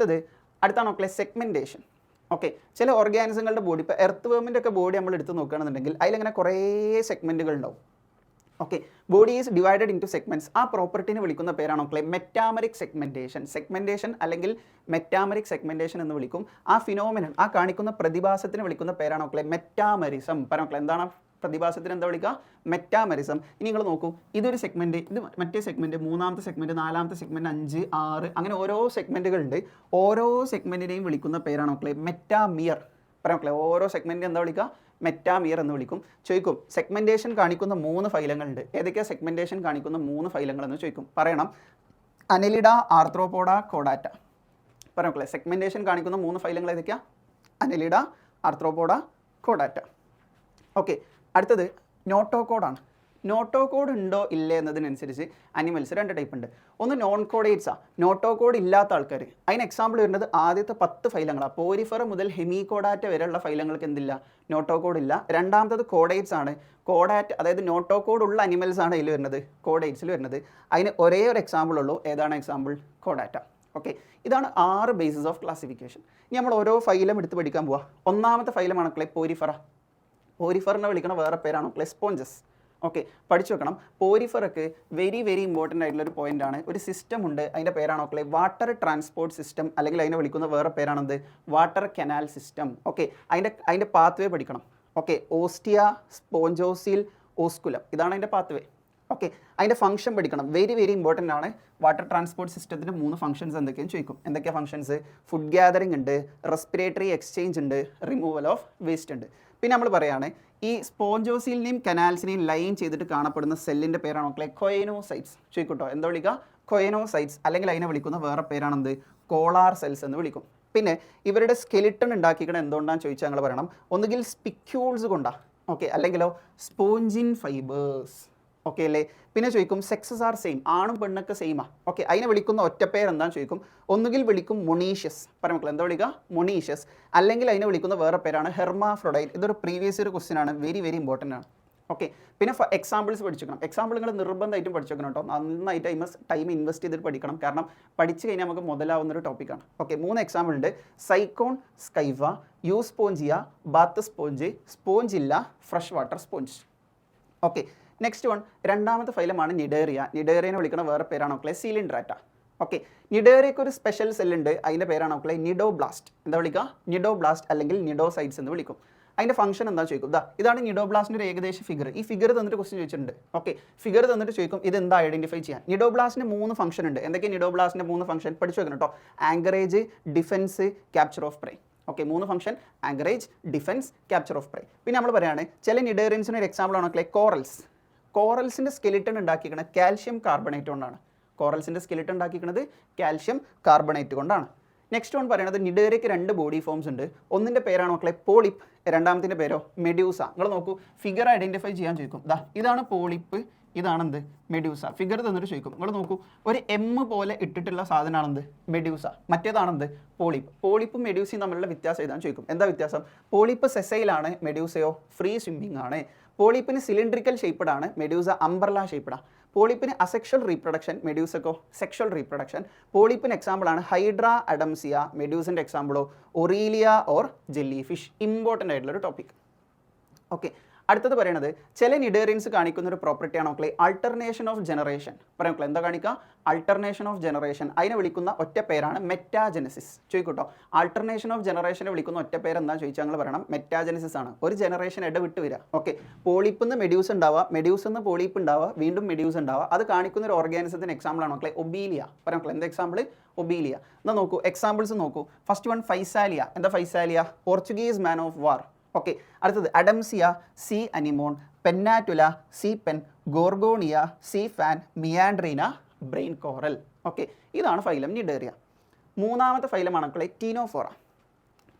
അടുത്താണ് മക്കളെ സെഗ്മെൻറ്റേഷൻ. ഓക്കെ, ചില ഓർഗാനിസങ്ങളുടെ ബോഡി, ഇപ്പോൾ എർത്ത് വേമിൻ്റെ ഒക്കെ ബോഡി നമ്മൾ എടുത്ത് നോക്കുകയാണെന്നുണ്ടെങ്കിൽ അതിലിങ്ങനെ കുറേ സെഗ്മെൻറ്റുകൾ ഉണ്ടാവും. Okay, body is divided into segments. ആ പ്രോപ്പർട്ടിനെ വിളിക്കുന്ന പേരാണ് മക്കളെ മെറ്റാമറിക് സെഗ്മെൻറ്റേഷൻ അല്ലെങ്കിൽ മെറ്റാമറിക് സെഗ്മെൻറ്റേഷൻ എന്ന് വിളിക്കും. ആ ഫിനോമിനൻ, ആ കാണിക്കുന്ന പ്രതിഭാസത്തിന് വിളിക്കുന്ന പേരാണ് മക്കളെ മെറ്റാമറിസം. പറയാം മക്കളെ, എന്താണ് പ്രതിഭാസത്തിന് എന്താ വിളിക്കുക മെറ്റാമറിസം. ഇനി നിങ്ങൾ നോക്കൂ, ഇതൊരു സെഗ്മെൻറ്റ്, ഇത് മറ്റേ സെഗ്മെൻറ്റ്, 3ാമത്തെ സെഗ്മെൻറ്റ്, 4ാമത്തെ സെഗ്മെൻറ്റ്, 5, 6 അങ്ങനെ ഓരോ സെഗ്മെൻറ്റുകളുണ്ട്. ഓരോ സെഗ്മെൻറ്റിനെയും വിളിക്കുന്ന പേരാണ് മക്കളെ മെറ്റാമിയർ. പറയാം മക്കളെ, ഓരോ സെഗ്മെൻറ്റ് എന്താ വിളിക്കുക മെറ്റാമിയർ എന്ന് വിളിക്കും. ചോദിക്കും സെഗ്മെൻറ്റേഷൻ കാണിക്കുന്ന 3 ഫൈലങ്ങളുണ്ട്, ഏതൊക്കെയാണ് സെഗ്മെൻറ്റേഷൻ കാണിക്കുന്ന 3 ഫൈലങ്ങൾ എന്ന് ചോദിക്കും. പറയണം അനലിഡ, ആർത്രോപോഡ, കോഡാറ്റ. പറയാം മക്കളെ, സെഗ്മെൻറ്റേഷൻ കാണിക്കുന്ന 3 ഫൈലങ്ങൾ ഏതൊക്കെയാണ് അനലിഡ, ആർത്രോപോഡ, കോഡാറ്റ. ഓക്കെ, അടുത്തത് നോട്ടോകോഡാണ്. നോട്ടോകോഡ് ഉണ്ടോ ഇല്ലേ എന്നതിനനുസരിച്ച് അനിമൽസ് 2 ടൈപ്പ് ഉണ്ട്. ഒന്ന് നോൺ കോഡേറ്റ്സാണ്, നോട്ടോകോഡ് ഇല്ലാത്ത ആൾക്കാർ. അതിന് എക്സാമ്പിൾ വരുന്നത് ആദ്യത്തെ 10 ഫൈലങ്ങളാണ്. പോരിഫറ മുതൽ ഹെമികോഡാറ്റ വരെയുള്ള ഫൈലങ്ങൾക്ക് എന്തില്ല നോട്ടോകോഡ് ഇല്ല. രണ്ടാമത്തത് കോഡേറ്റ്സ് ആണ്. കോഡാറ്റ് അതായത് നോട്ടോകോഡ് ഉള്ള അനിമൽസ് ആണ് ഇതിൽ വരുന്നത് കോഡേറ്റ്സിൽ വരുന്നത്. അതിന് ഒരേ ഒരു എക്സാമ്പിൾ ഉള്ളൂ, ഏതാണ് എക്സാമ്പിൾ കോഡാറ്റ. ഓക്കെ, ഇതാണ് 6 ബേസിസ് ഓഫ് ക്ലാസിഫിക്കേഷൻ. ഇനി നമ്മൾ ഓരോ ഫൈലം എടുത്ത് പഠിക്കാൻ പോവുക. ഒന്നാമത്തെ ഫൈലമാണ് മക്കളെ പോരിഫറ. പോരിഫറിനെ വിളിക്കുന്ന വേറെ പേരാണ് മക്കളെ സ്പോഞ്ചസ്. ഓക്കെ, പഠിച്ചു വെക്കണം. പോരിഫറൊക്കെ വെരി വെരി ഇമ്പോർട്ടൻ്റ് ആയിട്ടുള്ള ഒരു പോയിന്റ് ആണ്. ഒരു സിസ്റ്റം ഉണ്ട്, അതിൻ്റെ പേരാണ് മക്കളെ വാട്ടർ ട്രാൻസ്പോർട്ട് സിസ്റ്റം, അല്ലെങ്കിൽ അതിനെ വിളിക്കുന്ന വേറെ പേരാണെന്ത് വാട്ടർ കനാൽ സിസ്റ്റം. ഓക്കെ, അതിൻ്റെ പാത്വേ പഠിക്കണം. ഓക്കെ, ഓസ്റ്റിയ, സ്പോഞ്ചോസിൽ, ഓസ്കുലം, ഇതാണ് അതിൻ്റെ പാത്വേ. ഓക്കെ, അതിൻ്റെ ഫംഗ്ഷൻ പഠിക്കണം. വെരി വെരി ഇമ്പോർട്ടൻ്റ് ആണ്. വാട്ടർ ട്രാൻസ്പോർട്ട് സിസ്റ്റത്തിൻ്റെ 3 ഫംഗ്ഷൻസ് എന്തൊക്കെയാണ് ചോദിക്കും. എന്തൊക്കെയാണ് ഫംഗ്ഷൻസ്? ഫുഡ് ഗ്യാതറിംഗ് ഉണ്ട്, റെസ്പിറേറ്ററി എക്സ്ചേഞ്ച് ഉണ്ട്, റിമൂവൽ ഓഫ് വേസ്റ്റ് ഉണ്ട്. പിന്നെ നമ്മൾ പറയുകയാണ് ഈ സ്പോഞ്ചോസിലിനെയും കനാൽസിനെയും ലൈൻ ചെയ്തിട്ട് കാണപ്പെടുന്ന സെല്ലിൻ്റെ പേരാണ് മക്കളെ കൊയനോസൈറ്റ്സ്. ചോദിക്കട്ടോ, എന്താ വിളിക്കുക? കൊയനോസൈറ്റ്സ്, അല്ലെങ്കിൽ അതിനെ വിളിക്കുന്ന വേറെ പേരാണെന്ത് കോളാർ സെൽസ് എന്ന് വിളിക്കും. പിന്നെ ഇവരുടെ സ്കെലിട്ടൺ ഉണ്ടാക്കിക്കണം എന്തുകൊണ്ടാണെന്ന് ചോദിച്ചാൽ ഞങ്ങൾ പറയണം ഒന്നുകിൽ സ്പിക്യൂൾസ് കൊണ്ടാണ്, ഓക്കെ, അല്ലെങ്കിലോ സ്പോഞ്ചിൻ ഫൈബേഴ്സ്. ഓക്കെ അല്ലേ? പിന്നെ ചോദിക്കും സെക്സസ് ആർ സെയിം, ആണും പെണ്ണൊക്കെ സെയിമാ. ഓക്കെ, അതിനെ വിളിക്കുന്ന ഒറ്റപ്പേർ എന്താണെന്ന് ചോദിക്കും. ഒന്നുകിൽ വിളിക്കും മൊണീഷ്യസ്, പറയാം മക്കൾ എന്താ വിളിക്കുക? മൊണീഷ്യസ്. അല്ലെങ്കിൽ അതിനെ വിളിക്കുന്ന വേറെ പേരാണ് ഹെർമാഫ്രോഡൈറ്റ്. ഇതൊരു പ്രീവിയസ് ഒരു ക്വസ്റ്റ്യൻ ആണ്, വെരി വെരി ഇമ്പോർട്ടൻ്റ് ആണ്. ഓക്കെ, പിന്നെ എക്സാമ്പിൾസ് പഠിച്ചേക്കണം. എക്സാമ്പിൾ നിങ്ങൾ നിർബന്ധമായിട്ടും പഠിച്ചേക്കണം കേട്ടോ. നന്നായിട്ട് ടൈം ഇൻവെസ്റ്റ് ചെയ്തിട്ട് പഠിക്കണം, കാരണം പഠിച്ചു കഴിഞ്ഞാൽ നമുക്ക് മുതലാവുന്ന ഒരു ടോപ്പിക്കാണ്. ഓക്കെ, 3 എക്സാമ്പിൾ ഉണ്ട്. Sycon, Scypha, Euspongia, bath sponge, Spongilla, fresh water sponge. Okay, next one, രണ്ടാമത്തെ ഫൈലമാണ് നിഡേറിയ. നിഡേറിയനെ വിളിക്കുന്ന വേറെ പേരാണ് മക്കളെ സീലിൻഡ്രാറ്റ. ഓക്കെ, നിഡേറിയക്ക് ഒരു സ്പെഷ്യൽ സെല്ലുണ്ട്, അതിൻ്റെ പേരാണ് മക്കളെ നിഡോബ്ലാസ്റ്റ്. എന്താ വിളിക്കുക? നിഡോബ്ലാസ്റ്റ് അല്ലെങ്കിൽ നിഡോസൈറ്റ്സ് എന്ന് വിളിക്കും. അതിൻ്റെ ഫംഗ്ഷൻ എന്താ ചോദിക്കും. ഇതാണ് നിഡോബ്ലാസ്റ്റിൻ്റെ ഒരു ഏകദേശ ഫിഗർ. ഈ ഫിഗർ തന്നിട്ട് ക്വസ്റ്റ്യൻ ചോദിച്ചിട്ടുണ്ട്. ഓക്കെ, ഫിഗർ തന്നിട്ട് ചോദിക്കും ഇത് എന്താ ഐഡന്റിഫൈ ചെയ്യാൻ. നിഡോബ്ലാസ്റ്റിന് 3 ഫംഗ്ഷൻ ഉണ്ട്. എന്തൊക്കെയാണ് നിഡോബ്ലാസ്റ്റിൻ്റെ 3 ഫംഗ്ഷൻ? പഠിച്ചു വെക്കണം കേട്ടോ. Anchorage, defence, capture of prey. Okay, 3 function: anchorage, defence, capture of prey. പിന്നെ നമ്മൾ പറയുകയാണ് ചില നിഡേറിയൻസിന് ഒരു എക്സാമ്പിൾ ആണ് മക്കളെ കോറൽസ്. കോറൽസിൻ്റെ സ്കെലിട്ടൺ ഉണ്ടാക്കിയിരിക്കുന്നത് കാൽഷ്യം കാർബണേറ്റ് കൊണ്ടാണ്. കോറൽസിൻ്റെ സ്കെലിട്ടൺ ഉണ്ടാക്കിയിരിക്കുന്നത് കാൽഷ്യം കാർബണേറ്റ് കൊണ്ടാണ്. നെക്സ്റ്റ് വൺ പറയുന്നത് നിഡേറിയക്ക് 2 ബോഡി ഫോംസ് ഉണ്ട്. ഒന്നിൻ്റെ പേരാണ് മക്കളെ പോളിപ്പ്, രണ്ടാമത്തിൻ്റെ പേരോ മെഡ്യൂസ. നിങ്ങൾ നോക്കൂ, ഫിഗർ ഐഡൻറ്റിഫൈ ചെയ്യാൻ ചോദിക്കും. ഇതാണ് പോളിപ്പ്, ഇതാണെന്ത് മെഡ്യൂസ. ഫിഗർ തന്നിട്ട് ചോദിക്കും. നിങ്ങൾ നോക്കൂ, ഒരു എം പോലെ ഇട്ടിട്ടുള്ള സാധനമാണെന്ത് മെഡ്യൂസ, മറ്റേതാണെന്ത് പോളിപ്പ്. പോളിപ്പും മെഡ്യൂസയും തമ്മിലുള്ള വ്യത്യാസം എഴുതാൻ ചോദിക്കും. എന്താ വ്യത്യാസം? പോളിപ്പ് സെസൈലാണ്, മെഡ്യൂസയോ ഫ്രീ സ്വിമ്മിംഗ് ആണ്. പോളിപ്പിന് സിലിണ്ട്രിക്കൽ ഷേപ്പ്ഡ് ആണ്, മെഡ്യൂസ അംബ്രല ഷേപ്പ്ഡാണ്. പോളിപ്പിന് അസെക്ഷൽ റീപ്രൊഡക്ഷൻ, മെഡ്യൂസക്കോ സെക്ഷൽ റീപ്രൊഡക്ഷൻ. പോളിപ്പിന് എക്സാമ്പിൾ ആണ് ഹൈഡ്ര അഡംസിയ, മെഡ്യൂസിൻ്റെ എക്സാമ്പിളോ Aurelia or jellyfish. Important ആയിട്ടുള്ളൊരു ടോപ്പിക്. ഓക്കെ, അടുത്തത് പറയുന്നത് ചില നിഡേറിയൻസ് കാണിക്കുന്ന ഒരു പ്രോപ്പർട്ടിയാണ് മക്കളെ അൾട്ടർനേഷൻ ഓഫ് ജനറേഷൻ. പറയാം മക്കളെ എന്താ കാണിക്കുക? Alternation of generation. അതിനെ വിളിക്കുന്ന ഒറ്റ പേരാണ് മെറ്റാജനസിസ്. ചോദിക്കൂട്ടോ, ആൾട്ടർനേഷൻ ഓഫ് ജനറേഷനെ വിളിക്കുന്ന ഒറ്റ പേര് എന്താ ചോദിച്ചാൽ ഞങ്ങൾ പറയണം മെറ്റാജനസിസ് ആണ്. ഒരു ജനറേഷൻ ഇടവിട്ട് വരിക. ഓക്കെ, പോളിപ്പിൽ നിന്ന് മെഡ്യൂസ് ഉണ്ടാവുക, മെഡ്യൂസിൽ നിന്ന് പോളിപ്പ് ഉണ്ടാവുക, വീണ്ടും മെഡ്യൂസ് ഉണ്ടാവുക. അത് കാണിക്കുന്ന ഒരു ഓർഗാനിസത്തിന് എക്സാമ്പിൾ ആണ് മക്കളെ ഒബീലിയ. പറയാം മക്കളെ എന്താ എക്സാമ്പിൾ? ഒബീലിയ. എന്നാൽ നോക്കൂ, എക്സാമ്പിൾസ് നോക്കൂ. First one Physalia. എന്താ Physalia? Portuguese man of war. Okay, അടുത്തത് Adamsia, sea anemone, Pennatula, sea pen, Gorgonia, sea fan, Meandrina, brain coral. Okay, ഇതാണ് ഫൈലം നിഡേറിയ. മൂന്നാമത്തെ ഫൈലമാണ് മക്കളെ ടീനോഫോറ.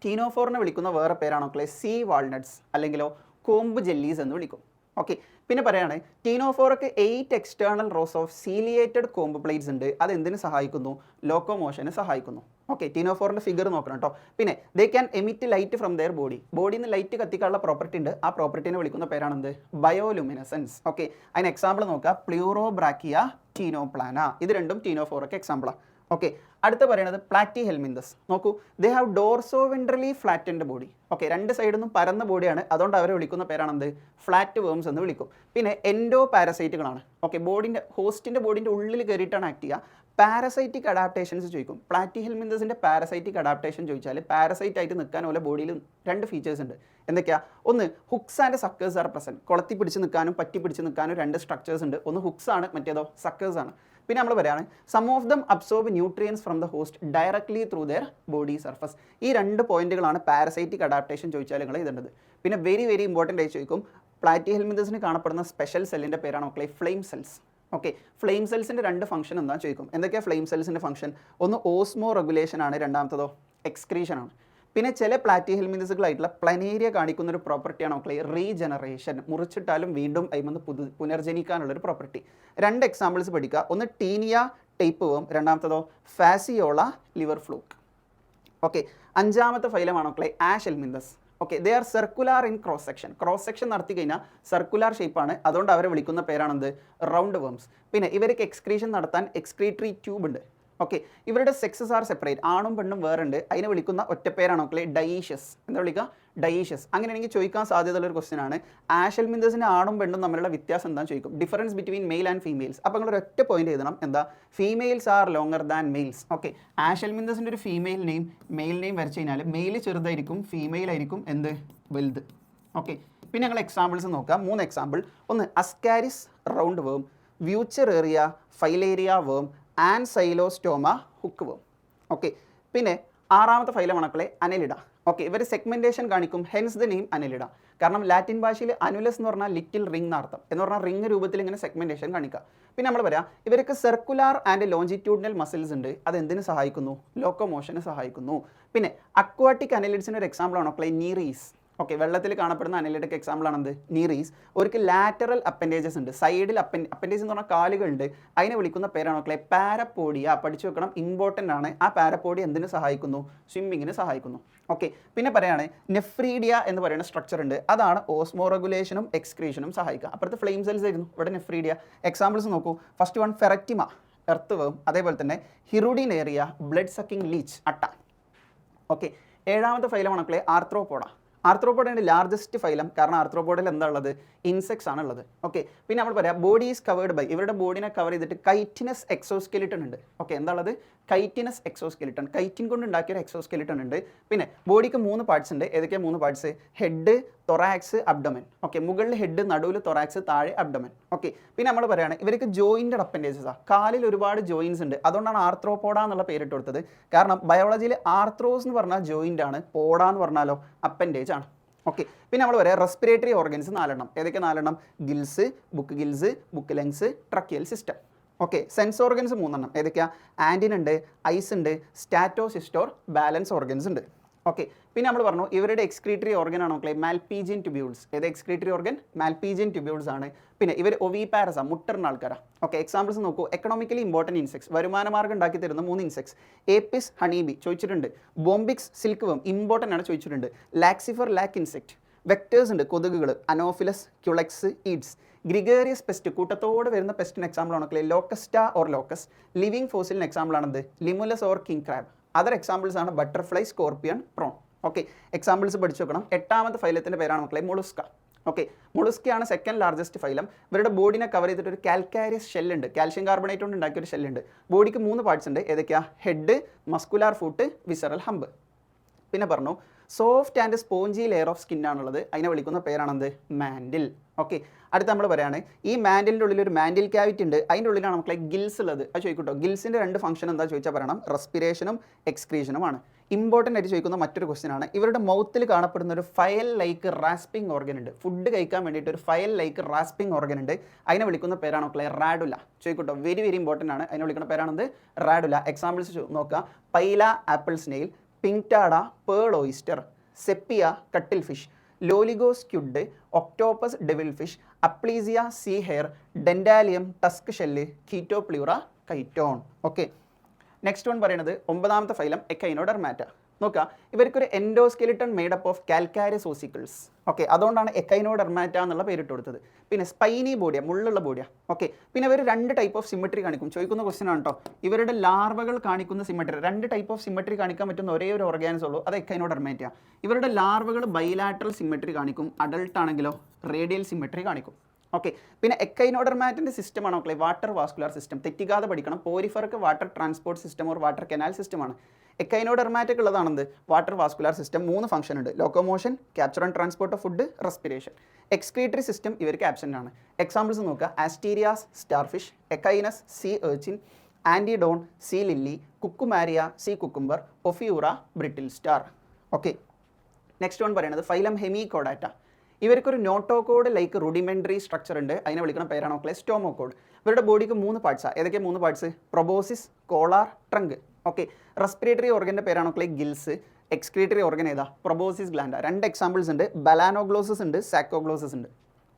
ടീനോഫോറിനെ വിളിക്കുന്ന വേറെ പേരാണ് മക്കളെ സീ വാൾനട്ട്സ്, അല്ലെങ്കിലോ കോമ്പ് ജെല്ലീസ് എന്ന് വിളിക്കും. ഓക്കെ, പിന്നെ പറയാണ് ടീനോഫോറക്ക് 8 external rows of ciliated comb plates ഉണ്ട്. അത് എന്തിനു സഹായിക്കുന്നു? ലോക്കോമോഷന് സഹായിക്കുന്നു. ഓക്കെ, ടീനോഫോറിൻ്റെ ഫിഗർ നോക്കണം കേട്ടോ. പിന്നെ they can emit light from there body. ബോഡിയിൽ നിന്ന് ലൈറ്റ് കത്തിക്കാനുള്ള പ്രോപ്പർട്ടി ഉണ്ട്. ആ പ്രോപ്പർട്ടിനെ വിളിക്കുന്ന പേരാണെന്ത്? ബയോലുമിനസൻസ്. ഓക്കെ, അതിന് എക്സാമ്പിൾ നോക്കുക, പ്ലൂറോബ്രാക്കിയ, ടീനോപ്ലാന. ഇത് രണ്ടും ടീനോഫോറൊക്കെ എക്സാമ്പിളാണ്. ഓക്കെ, അടുത്ത പറയുന്നത് പ്ലാറ്റി ഹെൽമിന്തസ്. നോക്കൂ, they have dorso ventrally flattened body. Okay, 2 സൈഡിൽ നിന്നും പരന്ന ബോഡിയാണ്. അതുകൊണ്ട് അവരെ വിളിക്കുന്ന പേരാണെന്ത്? ഫ്ലാറ്റ് വേംസ് എന്ന് വിളിക്കും. പിന്നെ എൻഡോ പാരസൈറ്റുകളാണ്. ഓക്കെ, ഹോസ്റ്റിൻ്റെ ബോഡിൻ്റെ ഉള്ളിൽ കയറിയിട്ടാണ് ആക്ട് ചെയ്യുക. പാരസൈറ്റിക് അഡാപ്റ്റേഷൻസ് ചോദിക്കും. പ്ലാറ്റി ഹെൽമിന്തസിൻ്റെ പാരസൈറ്റിക് അഡാപ്റ്റേഷൻ ചോദിച്ചാൽ പാരസൈറ്റ് ആയിട്ട് നിൽക്കാൻ പോലെ ബോഡിയിൽ 2 ഫീച്ചേഴ്സ് ഉണ്ട്. എന്തൊക്കെയാണ്? ഒന്ന്, hooks and suckers are present. കൊളത്തി പിടിച്ച് നിൽക്കാനും പറ്റി പിടിച്ച് നിൽക്കാനും 2 സ്ട്രക്ചേഴ്സ് ഉണ്ട്. ഒന്ന് ഹുക്സ് ആണ്, മറ്റേതോ സക്കേഴ്സ് ആണ്. പിന്നെ നമ്മൾ പറയുകയാണ് some of them absorb nutrients from the host directly through their body surface. ഈ 2 പോയിന്റുകളാണ് പാരസൈറ്റിക് അഡാപ്റ്റേഷൻ ചോദിച്ചാൽ നിങ്ങൾ എഴുതേണ്ടത്. പിന്നെ വെരി വെരി ഇമ്പോർട്ടൻ്റ് ആയി ചോദിക്കും, പ്ലാറ്റി ഹെൽമിന്തസിന് കാണപ്പെടുന്ന സ്പെഷ്യൽ സെല്ലിൻ്റെ പേരാണ് മക്കളെ ഫ്ലെയിം സെൽസ്. ഓക്കെ, ഫ്ലെയിം സെൽസിൻ്റെ 2 ഫംഗ്ഷൻ എന്താ ചോദിക്കും. എന്തൊക്കെയാണ് ഫ്ലെയിം സെൽസിൻ്റെ ഫംഗ്ഷൻ? ഒന്ന് ഓസ്മോ റെഗുലേഷൻ ആണ്, രണ്ടാമത്തതോ എക്സ്ക്രീഷൻ ആണ്. പിന്നെ ചില പ്ലാറ്റി ഹെൽമിന്തസുകളായിട്ടുള്ള പ്ലനേരിയ കാണിക്കുന്ന ഒരു പ്രോപ്പർട്ടിയാണ് മക്കളെ റീജനറേഷൻ. മുറിച്ചിട്ടാലും വീണ്ടും അതിമന്ന് പുനർജനിക്കാനുള്ളൊരു പ്രോപ്പർട്ടി. 2 എക്സാമ്പിൾസ് പഠിക്കുക. ഒന്ന് ടീനിയ ടൈപ്പ് വേം, രണ്ടാമത്തതോ ഫാസിയോള ലിവർ ഫ്ലൂക്ക്. ഓക്കെ, 5ാമത്തെ ഫൈലമാണ് മക്കളെ ash helminthes. Okay, they are circular in cross section. Cross section നടത്തി കഴിഞ്ഞാൽ സർക്കുലാർ ഷേപ്പാണ്. അതുകൊണ്ട് അവരെ വിളിക്കുന്ന പേരാണെന്ത്? Round worms. പിന്നെ ഇവർക്ക് എക്സ്ക്രീഷൻ നടത്താൻ എക്സ്ക്രീറ്ററി ട്യൂബ് ഉണ്ട്. ഓക്കെ, ഇവരുടെ സെക്സസ് ആർ സെപ്പറേറ്റ്, ആണും പെണ്ണും വേറെ ഉണ്ട്. അതിനെ വിളിക്കുന്ന ഒറ്റപ്പേരാണ് മക്കളെ ഡയീഷ്യസ്. എന്താ വിളിക്കുക? ഡയീഷ്യസ്. അങ്ങനെയാണെങ്കിൽ ചോദിക്കാൻ സാധ്യതയുള്ള ഒരു ക്വസ്റ്റൻ ആണ്, ആഷൽമിന്തസിൻ്റെ ആണും പെണ്ണും തമ്മിലുള്ള വ്യത്യാസം എന്താണെന്ന് ചോദിക്കും. Difference between male and females. അപ്പോൾ നിങ്ങൾ ഒറ്റ പോയിന്റ് എഴുതണം, എന്താ? Females are longer than males. Okay, ആഷൽമിന്തസിൻ്റെ ഒരു ഫീമെയിൽ നെയിം മെയിൽ നെയിം വരച്ച് കഴിഞ്ഞാൽ മെയിൽ ചെറുതായിരിക്കും, ഫീമെയിൽ ആയിരിക്കും എന്ത്? വലുത്. ഓക്കെ, പിന്നെ ഞങ്ങൾ എക്സാമ്പിൾസ് നോക്കാം. 3 എക്സാമ്പിൾ. ഒന്ന് അസ്കാരിസ് റൗണ്ട് വേം, വ്യൂച്ചറേറിയ ഫൈലേരിയ വേം, ആൻസൈലോസ്റ്റോമ ഹുക്ക് വേം. ഓക്കെ, പിന്നെ 6ാമത്തെ ഫൈലം മക്കളെ അനലിഡ. ഓക്കെ, ഇവർ സെഗ്മെൻറ്റേഷൻ കാണിക്കും, ഹെൻസ് ദ നെയിം അനലിഡ. കാരണം ലാറ്റിൻ ഭാഷയിൽ അനുലസ് എന്ന് പറഞ്ഞാൽ ലിറ്റിൽ റിംഗ് എന്നർത്ഥം, എന്ന് പറഞ്ഞാൽ റിംഗ് രൂപത്തിൽ ഇങ്ങനെ സെഗ്മെൻറ്റേഷൻ കാണിക്കുക. പിന്നെ നമ്മൾ പറയാം ഇവർക്ക് സർക്കുലാർ ആൻഡ് ലോഞ്ചിറ്റ്യൂഡിനൽ മസിൽസ് ഉണ്ട്. അത് എന്തിനു സഹായിക്കുന്നു? ലോക്കോമോഷന് സഹായിക്കുന്നു. പിന്നെ അക്വാട്ടിക് അനലിഡ്സിന് ഒരു എക്സാമ്പിൾ ആണ് മക്കളെ നീറീസ്. ഓക്കെ, വെള്ളത്തിൽ കാണപ്പെടുന്ന അനലിഡക്ക് എക്സാമ്പിൾ ആണെന്ത്? നീറീസ്. അവർക്ക് ലാറ്ററൽ അപ്പൻഡേജസ് ഉണ്ട്, സൈഡിൽ അപ്പൻഡേജ് എന്ന് പറഞ്ഞാൽ കാലുകളുണ്ട്. അതിനെ വിളിക്കുന്ന പേരാണ് മക്കളെ പാരപ്പോഡിയ. പഠിച്ചു വെക്കണം, ഇമ്പോർട്ടൻ്റ് ആണ്. ആ പാരപ്പോഡിയ എന്തിനു സഹായിക്കുന്നു? സ്വിമ്മിങ്ങിന് സഹായിക്കുന്നു. ഓക്കെ, പിന്നെ പറയാണ് നെഫ്രീഡിയ എന്ന് പറയുന്ന സ്ട്രക്ചർ ഉണ്ട്. അതാണ് ഓസ്മോ റെഗുലേഷനും എക്സ്ക്രീഷനും സഹായിക്കുക. അപ്പുറത്ത് ഫ്ലെയിം സെൽസ് ആയിരുന്നു, ഇവിടെ നെഫ്രീഡിയ. എക്സാമ്പിൾസ് നോക്കൂ. ഫസ്റ്റ് വൺ ഫെററ്റിമ, എർത്ത് വേം. അതേപോലെ തന്നെ ഹിറുഡിനേറിയ, ബ്ലഡ് സക്കിംഗ് ലീച്ച്, അട്ട. ഓക്കെ, 7ാമത്തെ ഫൈലമാണ് മക്കളെ ആർത്രോപോഡ. ആർത്രോപോഡാണ് ലാർജസ്റ്റ് ഫൈലം, കാരണം ആർത്രോപോഡിൽ എന്താ ഉള്ളത്? ഇൻസെക്ട്സ് ആണ് ഉള്ളത്. ഓക്കെ, പിന്നെ നമ്മൾ പറയാം ബോഡി ഈസ് കവേർഡ് ബൈ, ഇവരുടെ ബോഡിനെ കവർ ചെയ്തിട്ട് കൈറ്റിനസ് എക്സോസ്കെലിട്ടൺ ഉണ്ട്. ഓക്കെ, എന്താ ഉള്ളത്? കൈറ്റിനസ് എക്സോസ്കെലിട്ടൺ, കൈറ്റിൻ കൊണ്ട് ഉണ്ടാക്കിയ ഒരു എക്സോസ്കെലിട്ടൺ ഉണ്ട്. പിന്നെ ബോഡിക്ക് 3 പാർട്സ് ഉണ്ട്. ഏതൊക്കെയാണ് 3 parts? Head, thorax, abdomen. Okay, മുകളിൽ ഹെഡ്, നടുവിൽ തൊറാക്സ്, താഴെ അബ്ഡമൻ. ഓക്കെ, പിന്നെ നമ്മൾ പറയുകയാണ് ഇവർക്ക് ജോയിൻറ്റഡ് അപ്പൻഡേജസ് ആണ്. കാലിൽ ഒരുപാട് ജോയിൻസ് ഉണ്ട്. അതുകൊണ്ടാണ് ആർത്രോപോഡ എന്നുള്ള പേരിട്ട് കൊടുത്തത്. കാരണം ബയോളജിയിൽ ആർത്രോസ് എന്ന് പറഞ്ഞാൽ ജോയിൻ്റ് ആണ്, പോഡ എന്ന് പറഞ്ഞാലോ അപ്പൻഡേജ് ആണ്. ഓക്കെ, പിന്നെ നമ്മൾ പറയാം റെസ്പിറേറ്ററി ഓർഗൻസ് 4 ഏതൊക്കെ 4? Gills, book lungs, tracheal system. Okay, sense organs 3 ഏതൊക്കെയാണ്? ആൻറ്റിൻ ഉണ്ട്, ഐസ് ഉണ്ട്, സ്റ്റാറ്റോസിസ്റ്റോർ, ബാലൻസ് ഓർഗൻസ് ഉണ്ട്. ഓക്കെ, പിന്നെ നമ്മൾ പറഞ്ഞു ഇവരുടെ എക്സ്ക്രീറ്ററി ഓർഗൻ ആണ് മക്കളെ മാൽപീജിയൻ ട്യൂബ്യൂൾസ്. ഏത് എക്സ്ക്രീറ്ററി ഓർഗൻ? മാൽപീജിയൻ ട്യൂബ്യൂൾസ് ആണ്. പിന്നെ ഇവർ ഒവിപാരസ, മുട്ടറിന ആൾക്കാരാണ്. ഓക്കെ, എക്സാമ്പിൾസ് നോക്കൂ. എക്കണോമിക്കലി ഇമ്പോർട്ടൻറ്റ് ഇൻസെക്ട്സ്, വരുമാനമാർഗ്ഗം ഉണ്ടാക്കി തരുന്ന 3 ഇൻസെക്ട്സ്. ഏപ്പിസ് ഹണീബി ചോദിച്ചിട്ടുണ്ട്. ബോംബിക്സ് സിൽക്ക് വേം ഇമ്പോർട്ടൻ്റ് ആണ്, ചോദിച്ചിട്ടുണ്ട്. ലാക്സിഫർ ലാക്ക് ഇൻസെക്ട്. വെക്ടേഴ്സ് ഉണ്ട്, കൊതുകുകൾ, Anopheles, Culex, Aedes. Gregarious pest, കൂട്ടത്തോടെ വരുന്ന പെസ്റ്റിന് എക്സാമ്പിൾ ആണല്ലേ ലോക്കസ്റ്റ ഓർ ലോക്കസ്. ലിവിങ് ഫോസിലിന് എക്സാമ്പിൾ ആണെന്ത്? Limulus or king crab. Other examples ആണ് butterfly, scorpion, prawn. Okay, examples പഠിച്ചു വെക്കണം. 8ാമത്തെ ഫൈലത്തിൻ്റെ പേരാണ് മക്കളെ മുളുസ്ക. ഓക്കെ, മുളുസ്കയാണ് സെക്കൻഡ് ലാർജസ്റ്റ് ഫൈലം. ഇവരുടെ ബോഡിനെ കവർ ചെയ്തിട്ട് ഒരു കാൽക്കാരിയസ് ഷെല്ലുണ്ട്, കാൽഷ്യം കാർബണേറ്റ് കൊണ്ട് ഉണ്ടാക്കിയ ഒരു ഷെല്ലുണ്ട്. ബോഡിക്ക് 3 പാർട്സ് ഉണ്ട്. ഏതൊക്കെയാണ്? Head, muscular foot, visceral hump. പിന്നെ പറഞ്ഞു soft and spongy layer of skin ആണുള്ളത്. അതിനെ വിളിക്കുന്ന പേരാണെന്ത്? മാൻഡിൽ. ഓക്കെ, അടുത്ത് നമ്മൾ പറയുകയാണ് ഈ മാൻഡിലിൻ്റെ ഉള്ളിൽ ഒരു മാൻഡിൽ ക്യാവിറ്റി ഉണ്ട്. അതിൻ്റെ ഉള്ളിലാണ് മക്കളെ ഗിൽസ് ഉള്ളത്. അത് ചോദിക്കട്ടോ, ഗിൽസിൻ്റെ 2 ഫംഗ്ഷൻ എന്താ ചോദിച്ചാൽ പറയണം, റെസ്പിറേഷനും എക്സ്ക്രീഷനുമാണ്. ഇമ്പോർട്ടൻ്റ് ആയിട്ട് ചോദിക്കുന്ന മറ്റൊരു ക്വസ്റ്റൻ ആണ്, ഇവരുടെ മൗത്തിൽ കാണപ്പെടുന്ന ഒരു ഫയൽ ലൈക്ക് റാസ്പിംഗ് ഓർഗൻ ഉണ്ട്. ഫുഡ് കഴിക്കാൻ വേണ്ടിയിട്ട് ഒരു ഫയൽ ലൈക്ക് റാസ്പിംഗ് ഓർഗൻ ഉണ്ട്. അതിനെ വിളിക്കുന്ന പേരാണ് മക്കളെ റാഡുല. ചോദിക്കട്ടോ, വെരി വെരി ഇമ്പോർട്ടൻ്റ് ആണ്. അതിനെ വിളിക്കുന്ന പേരാണെന്ത്? റാഡുല. എക്സാമ്പിൾസ് നോക്കുക. Pila apple snail, Pinctada pearl oyster, Sepia cuttlefish, Loligo squid, octopus devil fish, Aplysia sea hare, Dentalium tusk shell, Chaetopleura chiton. Okay, next one പറയുന്നത് 9ാമത്തെ phylum Echinodermata. നോക്കുക, ഇവർക്കൊരു endoskeleton made up of calcareous ossicles. Okay, അതുകൊണ്ടാണ് Echinodermata എന്നുള്ള പേരിട്ട് കൊടുത്തത്. പിന്നെ spiny ബോഡിയ, മുള്ളുള്ള ബോഡിയ. Okay, പിന്നെ ഇവർ 2 ടൈപ്പ് ഓഫ് സിമെട്രി കാണിക്കും. ചോദിക്കുന്ന ക്വസ്റ്റൻ ആണ് കേട്ടോ. ഇവരുടെ ലാർവകൾ കാണിക്കുന്ന സിമെട്രി, 2 ടൈപ്പ് ഓഫ് സിമെട്രി കാണിക്കാൻ പറ്റുന്ന ഒരേ ഒരു ഓർഗാനിസം ഉള്ളൂ, അത് എക്കൈനോഡെർമാറ്റ. ഇവരുടെ ലാർവകൾ ബൈലാറ്ററൽ സിമെട്രി കാണിക്കും. അഡൾട്ട് ആണെങ്കിലോ റേഡിയൽ സിമെട്രി കാണിക്കും. ഓക്കെ, പിന്നെ എക്കൈനോഡെർമാറ്റിൻ്റെ സിസ്റ്റമാണ് മക്കളെ വാട്ടർ വാസ്കുലർ സിസ്റ്റം. തെറ്റിക്കാതെ പഠിക്കണം. പോരിഫർക്ക് water transport system or water canal സിസ്റ്റമാണ്. എക്കൈനോഡെർമാറ്റിക് ഉള്ളതാണെന്ത്? Water vascular system. 3 ഫംഗ്ഷൻ ഉണ്ട്: locomotion, capture and transport of food, respiration. Excretory system ഇവർക്ക് ആബ്സെൻ്റ് ആണ്. എക്സാമ്പിൾസ് നോക്കുക. Asterias starfish, Echinus sea urchin, Antedon sea lily, Cucumaria sea cucumber, Ophiura brittle star. Okay, next one പറയുന്നത് phylum ഹെമികോഡാറ്റ. ഇവർക്കൊരു notochord like rudimentary structure ഉണ്ട്. അതിനെ വിളിക്കുന്ന പേരാണ് മക്കളെ സ്റ്റോമോകോഡ്. ഇവരുടെ ബോഡിക്ക് 3 പാർട്സാണ്. ഏതൊക്കെ 3 parts? Proboscis, collar, trunk. Okay, respiratory ഓർഗൻ്റെ പേരാണ് മക്കളെ ഗിൽസ്. എക്സ്ക്രീറ്ററി ഓർഗൻ ഏതാ? Proboscis gland. 2 എക്സാമ്പിൾസ് ഉണ്ട്, ബലാനോഗ്ലോസസ് ഉണ്ട്, സാക്കോഗ്ലോസസ് ഉണ്ട്.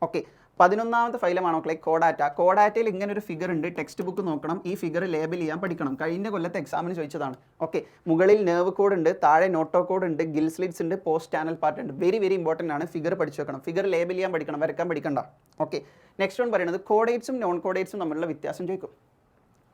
ഓക്കെ, 11ാമത്തെ ഫൈലമാണ് മക്കളെ കോഡാറ്റ. കോഡാറ്റയിൽ ഇങ്ങനെ ഒരു ഫിഗർ ഉണ്ട്, ടെക്സ്റ്റ് ബുക്ക് നോക്കണം. ഈ ഫിഗർ ലേബൽ ചെയ്യാൻ പഠിക്കണം. കഴിഞ്ഞ കൊല്ലത്തെ എക്സാമിന് ചോദിച്ചതാണ്. ഓക്കെ, മുകളിൽ നെർവ് കോഡ് ഉണ്ട്, താഴെ നോട്ടോ കോഡ് ഉണ്ട്, ഗിൽ സ്ലിറ്റ്സ് ഉണ്ട്, പോസ്റ്റ് ചാനൽ പാർട്ട് ഉണ്ട്. വെരി വെരി ഇമ്പോർട്ടൻ്റ് ആണ്. ഫിഗർ പഠിച്ചു വെക്കണം. ഫിഗർ ലേബൽ ചെയ്യാൻ പഠിക്കണം, വരക്കാൻ പഠിക്കണ്ട. ഓക്കെ, നെക്സ്റ്റ് വൺ പറയുന്നത് കോഡേറ്റ്സും നോൺ കോഡേറ്റ്സും തമ്മിലുള്ള വ്യത്യാസം ചോദിക്കും.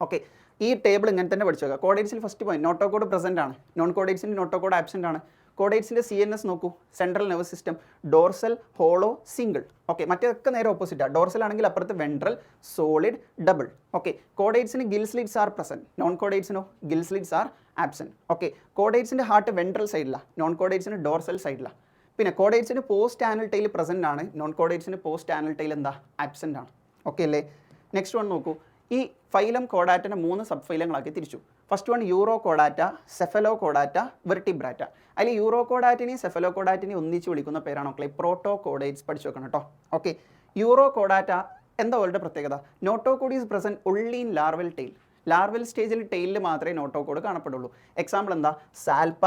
ഓക്കെ, ഈ ടേബിൾ ഇങ്ങനെ തന്നെ പഠിച്ചു വെക്കുക. കോഡേറ്റ്സിൽ ഫസ്റ്റ് പോയിന്റ് നോട്ടോകോഡ് പ്രസന്റ് ആണ്, നോൺ കോഡേറ്റ്സിൻ്റെ നോട്ടോകോഡ് ആബ്സെൻ്റ് ആണ്. കോഡേറ്റ്സിൻ്റെ CNS നോക്കൂ, central nervous system, dorsal, hollow, single. Okay, മറ്റേതൊക്കെ നേരെ ഓപ്പോസിറ്റാണ്. ഡോർസൽ ആണെങ്കിൽ അപ്പുറത്ത് വെൻട്രൽ, സോളിഡ്, ഡബിൾ. ഓക്കെ, കോഡേറ്റ്സിന് gill slits are present, non കോഡേറ്റ്സിനോ gill slits are absent. Okay, കോഡേറ്റ്സിൻ്റെ ഹാർട്ട് വെൻട്രൽ സൈഡിലാണ്, നോൺ കോഡേറ്റ്സിന് ഡോർസൽ സൈഡിലാണ്. പിന്നെ കോഡേറ്റ്സിന് പോസ്റ്റ് ആനൽ ടൈൽ പ്രസന്റ് ആണ്, നോൺ കോഡേറ്റ്സിന് പോസ്റ്റ് ആനൽ ടൈൽ എന്താ ആബ്സെന്റ് ആണ്. ഓക്കെ അല്ലേ? നെക്സ്റ്റ് വൺ നോക്കൂ, ഈ ഫൈലം കോഡാറ്റനെ 3 സബ് ഫൈലങ്ങളാക്കി തിരിച്ചു. First one Urochordata, Cephalochordata, Vertebrata. അതിൽ യൂറോ കോഡാറ്റിനെയും സെഫലോ കോഡാറ്റിനെയും ഒന്നിച്ച് വിളിക്കുന്ന പേരാണ് മക്കളെ പ്രോട്ടോ കോഡേറ്റ്സ്. പഠിച്ചു വെക്കണം കേട്ടോ. ഓക്കെ, യൂറോ കോഡാറ്റ എന്താ അവരുടെ പ്രത്യേകത? Notochord is present only in larval tail. Larval സ്റ്റേജിൽ ടെയിലിൽ മാത്രമേ നോട്ടോകോഡ് കാണപ്പെടുള്ളൂ. എക്സാമ്പിൾ എന്താ? സാൽപ്പ,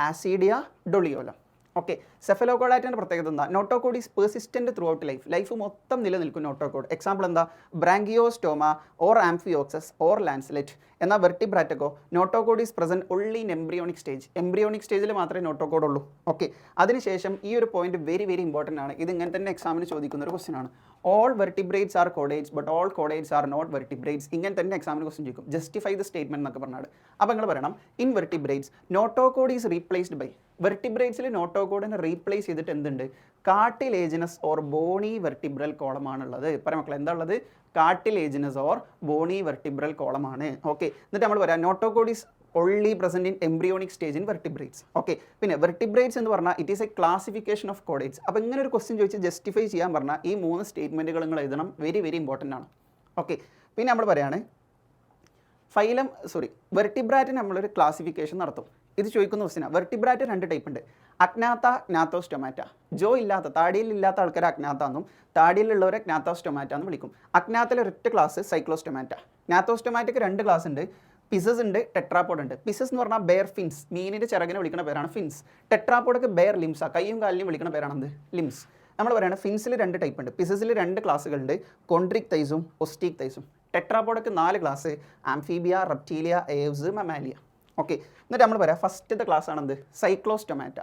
ആസിഡിയ, ഡൊളിയോല. ഓക്കെ, സെഫലോകോഡാറ്റിൻ്റെ പ്രത്യേകത എന്താ? Notochord is persistent throughout life മൊത്തം നിലനിൽക്കും നോട്ടോകോഡ്. എക്സാമ്പിൾ എന്താ? Branchiostoma or Amphioxus or lancelet. എന്നാൽ വെർട്ടിബ്രാറ്റക്കോ notochord is present only in embryonic stage. Embryonic സ്റ്റേജിൽ മാത്രമേ നോട്ടോകോഡ് ഉള്ളൂ. ഓക്കെ, അതിനുശേഷം ഈ ഒരു പോയിന്റ് വെരി വെരി ഇമ്പോർട്ടൻ്റ് ആണ്. ഇത് ഇങ്ങനെ തന്നെ എക്സാമിന് ചോദിക്കുന്ന ഒരു ക്വസ്റ്റൻ ആണ്. All vertebrates are chordates but all chordates are not vertebrates. ഇങ്ങനെ തന്നെ എക്സാമിന് ക്വസ്റ്റൻ ചോദിക്കും. ജസ്റ്റിഫൈ ദ സ്റ്റേറ്റ്മെന്റ് എന്നൊക്കെ പറഞ്ഞാൽ. അപ്പോൾ നിങ്ങൾ പറയണം in vertebrates notochord is replaced by. വെർട്ടിബ്രേറ്റ്സിൽ നോട്ടോകോഡിനെ റീപ്ലേസ് ചെയ്തിട്ട് എന്തുണ്ട്? കാർട്ടിലേജിനസ് ഓർ ബോണി വെർട്ടിബ്രൽ കോളമാണുള്ളത്. പറയാം മക്കളെ, എന്താ ഉള്ളത്? കാർട്ടിലേജിനസ് ഓർ ബോണി വെർട്ടിബ്രൽ കോളമാണ്. ഓക്കെ, എന്നിട്ട് നമ്മൾ പറയാം notochord is only present in embryonic stage in vertebrates. Okay, പിന്നെ വെർട്ടിബ്രേറ്റ്സ് എന്ന് പറഞ്ഞാൽ it is a classification of chordates. അപ്പോൾ ഇങ്ങനെ ഒരു ക്വസ്റ്റ്യൻ ചോദിച്ച് ജസ്റ്റിഫൈ ചെയ്യാൻ പറഞ്ഞാൽ ഈ 3 സ്റ്റേറ്റ്മെൻറ്റുകൾ നിങ്ങൾ എഴുതണം. വെരി വെരി ഇമ്പോർട്ടൻ്റ് ആണ്. ഓക്കെ, പിന്നെ നമ്മൾ പറയുകയാണ് വെർട്ടിബ്രാറ്റിന് നമ്മളൊരു ക്ലാസിഫിക്കേഷൻ നടത്തും. ഇത് ചോദിക്കുന്ന ക്വസ്റ്റ്യനാണ്. വെർട്ടിബ്രാറ്റ് 2 ടൈപ്പ് ഉണ്ട്. അഗ്നാത്ത, ഗ്നാത്തോസ്റ്റൊമാറ്റ. ജോ ഇല്ലാത്ത, താടിയിലില്ലാത്ത ആൾക്കാർ അഗ്നാത്ത എന്നും താടിയിലുള്ളവരെ ഗ്നാത്തോസ്റ്റൊമാറ്റ എന്ന് വിളിക്കും. അഗ്നാത്തിലെ ഒരൊറ്റ ക്ലാസ് സൈക്ലോസ്റ്റൊമാറ്റ. ഗ്നാത്തോസ്റ്റൊമാറ്റയ്ക്ക് 2 ക്ലാസ് ഉണ്ട്. പിസസ് ഉണ്ട്, ടെട്രാപോഡ് ഉണ്ട്. പിസസ് എന്ന് പറഞ്ഞാൽ ബെയർ ഫിൻസ്, മീനിൻ്റെ ചിറകിനെ വിളിക്കുന്ന പേരാണ് ഫിൻസ്. ടെട്രാപോഡൊക്കെ ബെയർ ലിംസ്, കൈയും കാലിനും വിളിക്കുന്ന പേരാണ് ലിംസ്. നമ്മൾ പറയുന്നത് ഫിൻസിൽ 2 ടൈപ്പ് ഉണ്ട്. പിസസിൽ 2 ക്ലാസ്സുകളുണ്ട്, കോൺട്രിക് തൈസും ഒസ്റ്റീക് തൈസും. ടെട്രാപോഡൊക്കെ 4 class, Amphibia, Reptilia, Aves, Mammalia. Okay, എന്നിട്ട് നമ്മൾ പറയാം ഫസ്റ്റത്തെ ക്ലാസ് ആണെന്ത്? സൈക്ലോസ്റ്റൊമാറ്റ.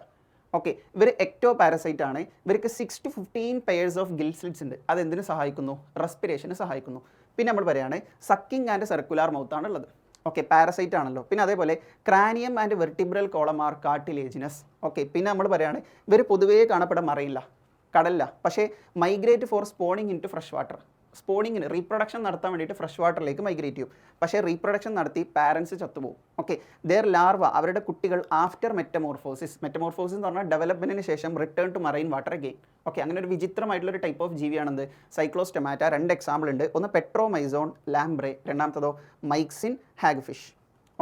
ഓക്കെ, ഇവർ എക്ടോ പാരസൈറ്റ് ആണ്. ഇവർക്ക് 6 to 15 pairs of gill slits ഉണ്ട്. അത് എന്തിനു സഹായിക്കുന്നു? റെസ്പിറേഷന് സഹായിക്കുന്നു. പിന്നെ നമ്മൾ പറയുകയാണ് സക്കിംഗ് ആൻഡ് സർക്കുലാർ മൗത്ത് ആണ് ഉള്ളത്. ഓക്കെ, പാരസൈറ്റ് ആണല്ലോ. പിന്നെ അതേപോലെ cranium and vertebral column are cartilaginous. Okay, പിന്നെ നമ്മൾ പറയുകയാണ് ഇവർ പൊതുവേ കാണപ്പെടാൻ മറയില്ല, കടലില്ല, പക്ഷേ migrate for spawning into fresh water. സ്പോണിങ്ങിന് റീപ്രൊഡക്ഷൻ നടത്താൻ വേണ്ടിയിട്ട് ഫ്രഷ് വാട്ടറിലേക്ക് മൈഗ്രേറ്റ് ചെയ്യും. പക്ഷേ റീപ്രൊഡക്ഷൻ നടത്തി പാരൻസ് ചത്തുപോകും. ഓക്കെ, ദെയർ ലാർവ, അവരുടെ കുട്ടികൾ ആഫ്റ്റർ മെറ്റമോർഫോസിസ് എന്ന് പറഞ്ഞാൽ ഡെവലപ്മെൻറ്റിന് ശേഷം return to marine water again. Okay, അങ്ങനെ ഒരു വിചിത്രമായിട്ടുള്ളൊരു ടൈപ്പ് ഓഫ് ജീവിയാണെന്ത്? സൈക്ലോസ്റ്റൊമാറ്റ. 2 എക്സാമ്പിൾ ഉണ്ട്. ഒന്ന് പെട്രോമൈസോൺ ലാംബ്രെ, രണ്ടാമത്തതോ മൈക്സിൻ ഹാഗ്ഫിഷ്.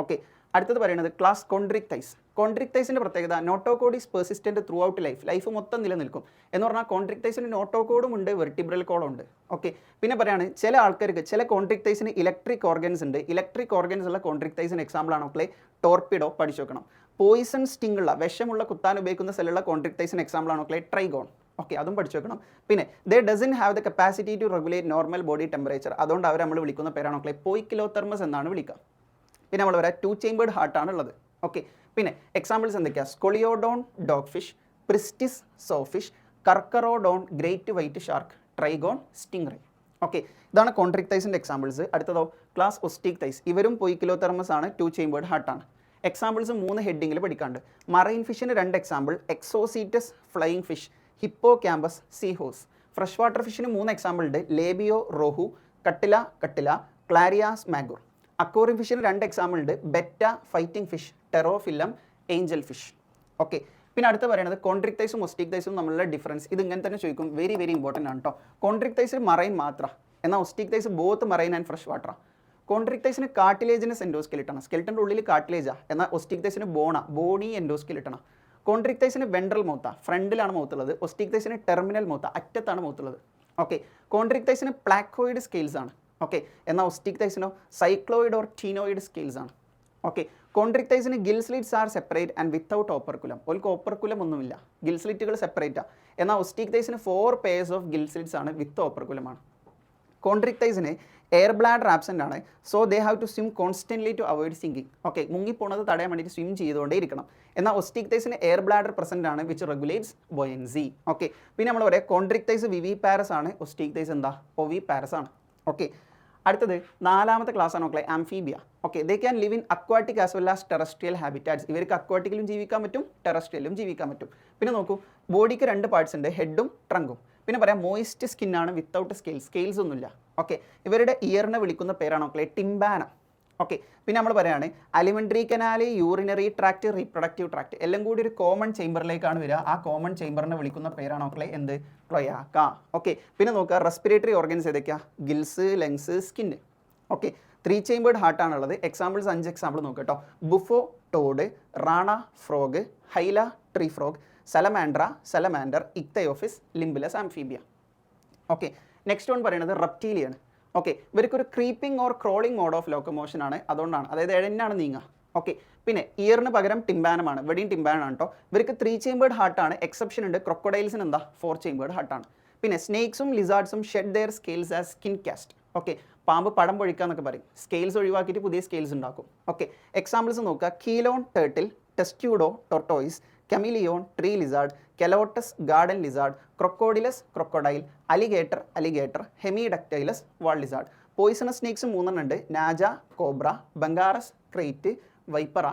ഓക്കെ, അടുത്തത് പറയുന്നത് ക്ലാസ് കോൺട്രിക് തൈസ്. കോൺട്രിക് തൈസിൻ്റെ പ്രത്യേകത notochord is persistent throughout life മൊത്തം നിലനിൽക്കും എന്ന് പറഞ്ഞാൽ കോൺട്രിക് തൈസിന് നോട്ടോകോഡും ഉണ്ട്, വെർട്ടിബ്രൽ കോളും ഉണ്ട്. ഓക്കെ, പിന്നെ പറയാണ് ചില ആൾക്കാർക്ക് ചില കോൺട്രിക് തൈസിന് ഇലക്ട്രിക് ഓർഗൻസ് ഉണ്ട്. ഇലക്ട്രിക് ഓർഗൻസ് ഉള്ള കോൺട്രിക് തൈസിന് എക്സാമ്പിൾ ആണ് മക്കളെ ടോർപിഡോ. പഠിച്ചു വെക്കണം. പോയിസൺ സ്റ്റിംഗ് ഉള്ള, വിഷമുള്ള കുത്താൻ ഉപയോഗിക്കുന്ന സെല്ലുള്ള കോൺട്രിക് തൈസിന് എക്സാമ്പിൾ ആണ് മക്കളെ ട്രൈഗോൺ. ഓക്കെ, അതും പഠിച്ചു വെക്കണം. പിന്നെ they doesn't have the capacity to regulate normal body temperature. അതുകൊണ്ട് അവർ നമ്മൾ വിളിക്കുന്ന പേരാണ് മക്കളെ പോയിക്കിലോതെർമസ് എന്നാണ് വിളിക്കുക. പിന്നെ നമ്മൾ പറയാം 2 ചേമ്പേർഡ് ഹാർട്ടാണ് ഉള്ളത്. ഓക്കെ, പിന്നെ എക്സാമ്പിൾസ് എന്തൊക്കെയാണ്? Scoliodon dogfish, Pristis sawfish, Carcharodon great white shark, Trygon stingray. Okay, ഇതാണ് കോൺട്രിക് തൈസിൻ്റെ എക്സാമ്പിൾസ്. അടുത്തതോ ക്ലാസ് ഒസ്റ്റീക് തൈസ്. ഇവരും പോയിക്കിലോതെർമസ് ആണ്, 2 ചേമ്പേർഡ് ഹാർട്ടാണ്. എക്സാമ്പിൾസ് 3 ഹെഡിങ്ങിൽ പഠിക്കാണ്ട്. മറൈൻ ഫിഷിന് 2 example, Exocoetus flying fish, Hippocampus, sea horse. Fresh water ഫിഷിന് 3 എക്സാമ്പിൾ ഉണ്ട്, Labeo rohu, Catla, Clarias magur. Aquarium ഫിഷിന് 2 എക്സാമ്പിൾ ഉണ്ട്, Betta, fighting fish, Pterophyllum, angel fish. Okay, പിന്നെ അടുത്ത് പറയുന്നത് കോൺട്രിക് തൈസും ഒസ്റ്റീക് തൈസും തമ്മിലുള്ള ഡിഫറൻസ്. ഇത് ഇങ്ങനെ തന്നെ ചോദിക്കും. വെരി വെരി ഇമ്പോർട്ടൻ്റ് ആണ് കേട്ടോ. കോൺട്രിക് തൈസിൽ മറൈൻ മാത്രം, എന്നാൽ Osteichthyes both marine and fresh water. കോൺട്രിക് തൈസിന് കാർട്ടിലേജിനസ് എൻഡോസ്കെലിട്ടൺ, സ്കെലിട്ടൻ്റെ ഉള്ളിൽ കാർട്ടിലേജാണ്. എന്നാൽ ഒസ്റ്റീക് തൈസിന് ബോണി എൻഡോസ്കെലിട്ടൺ. കോൺട്രിക് തൈസിന് വെൻട്രൽ മൗത്താണ്, ഫ്രണ്ടിലാണ് മൗത്തുള്ളത്. ഒസ്റ്റീക് തൈസിന് ടെർമിനൽ മൗത്താണ്, അറ്റത്താണ് മൗത്തുള്ളത്. ഓക്കെ, കോൺട്രിക് തൈസിന് പ്ലാക്കോയിഡ് സ്കെയിൽസ് ആണ്. ഓക്കെ, എന്നാൽ ഒസ്റ്റീക് തൈസിനോ സൈക്ലോയിഡ് ഓർ ടീനോയിഡ് സ്കെയിൽസ് ആണ്. ഓക്കെ, കോൺട്രിക് തൈസിന് gill slits are separate and without operculum. ഓൽക്ക് ഓപ്പർക്കുലം ഒന്നുമില്ല, ഗിൽ സ്ലിറ്റുകൾ സെപ്പറേറ്റാണ്. എന്നാൽ ഒസ്റ്റീക് തൈസിന് 4 പെയർസ് ഓഫ് ഗിൽ സ്ലിറ്റ്സ് ആണ്, വിത്ത് ഓപ്പർക്കുലമാണ്. കോൺട്രിക് തൈസിന് എയർ ബ്ലാഡർ ആബ്സെൻ്റ് ആണ്. So they have to swim constantly to avoid sinking. Okay, മുങ്ങിപ്പോണത് തടയാൻ വേണ്ടിയിട്ട് സ്വിം ചെയ്തുകൊണ്ടേ ഇരിക്കണം. എന്നാൽ ഒസ്റ്റീക് തൈസിന് എയർ ബ്ലാഡർ പ്രസൻ്റ് ആണ്, വിച്ച് റെഗുലേറ്റ്സ് ബോയൻസി. ഓക്കെ, പിന്നെ നമ്മൾ പറയാം കോൺട്രിക് തൈസ് വിവി പാരസ് ആണ്, ഒസ്റ്റീക് തൈസ് എന്താ ഒവി പാരസ് ആണ്. ഓക്കെ, അടുത്തത് 4ാമത്തെ ക്ലാസ് ആണ് മക്കളെ amphibia. Okay, they can live in aquatic as well as terrestrial habitats. ഇവർക്ക് അക്വാട്ടിക്കിലും ജീവിക്കാൻ പറ്റും, ടെറസ്ട്രിയലും ജീവിക്കാൻ പറ്റും. പിന്നെ നോക്കൂ, ബോഡിക്ക് 2 പാർട്സ് ഉണ്ട്, ഹെഡും ട്രങ്കും. പിന്നെ പറയാം മോയിസ്റ്റ് സ്കിന്നാണ് വിത്തൗട്ട് സ്കെയിൽസ് ഒന്നുമില്ല. ഓക്കെ, ഇവരുടെ ഇയറിനെ വിളിക്കുന്ന പേരാണ് മക്കളെ ടിംബാന. ഓക്കെ, പിന്നെ നമ്മൾ പറയുകയാണ് alimentary canal, urinary tract, reproductive tract എല്ലാം കൂടി ഒരു കോമൺ ചേംബറിലേക്കാണ് വരിക. ആ കോമൺ ചേംബറിനെ വിളിക്കുന്ന പേരാണ് മക്കളെ എന്ത്? ക്ലോയാക്ക. ഓക്കെ, പിന്നെ നോക്കുക റെസ്പിറേറ്ററി ഓർഗൻസ് ഏതൊക്കെയാണ്? Gills, lungs, skin. Okay, 3 chambered ഹാർട്ടാണുള്ളത്. എക്സാമ്പിൾസ് 5 എക്സാമ്പിൾ നോക്കുക കേട്ടോ. Bufo toad, Rana frog, Hyla tree frog, salamander, Ichthyophis, limbless Amphibia. Okay, next one പറയുന്നത് റെപ്റ്റീലിയാണ്. ഓക്കെ, ഇവർക്കൊരു creeping or crawling mode of locomotion ആണ്, അതുകൊണ്ടാണ്, അതായത് എഴഞ്ഞാണ് നീങ്ങുക. ഓക്കെ, പിന്നെ ഇയറിന് പകരം ടിംബാനമാണ്, ഇവിടെയും ടിംബാനാണ് കേട്ടോ. ഇവർക്ക് 3 ചേംബേർഡ് ഹാർട്ടാണ്. എക്സെപ്ഷൻ ഉണ്ട്, ക്രൊക്കഡൈൽസിന് എന്താ 4 ചേംബേർഡ് ഹാർട്ടാണ്. പിന്നെ സ്നേക്സും ലിസാർഡ്സും shed their scales as skin cast. Okay, പാമ്പ് പടം പൊഴിക്കുക എന്നൊക്കെ പറയും. സ്കെയിൽസ് ഒഴിവാക്കിയിട്ട് പുതിയ സ്കെയിൽസ് ഉണ്ടാക്കും. ഓക്കെ, എക്സാമ്പിൾസ് നോക്കുക. Chelone turtle, Testudo tortoise, Chameleon tree lizard, Calotes garden lizard, Crocodilus crocodile, alligator, Hemidactylus wall lizard. Poisonous snakes 3 ഉണ്ട്, Naja cobra, Bungarus krait, viper.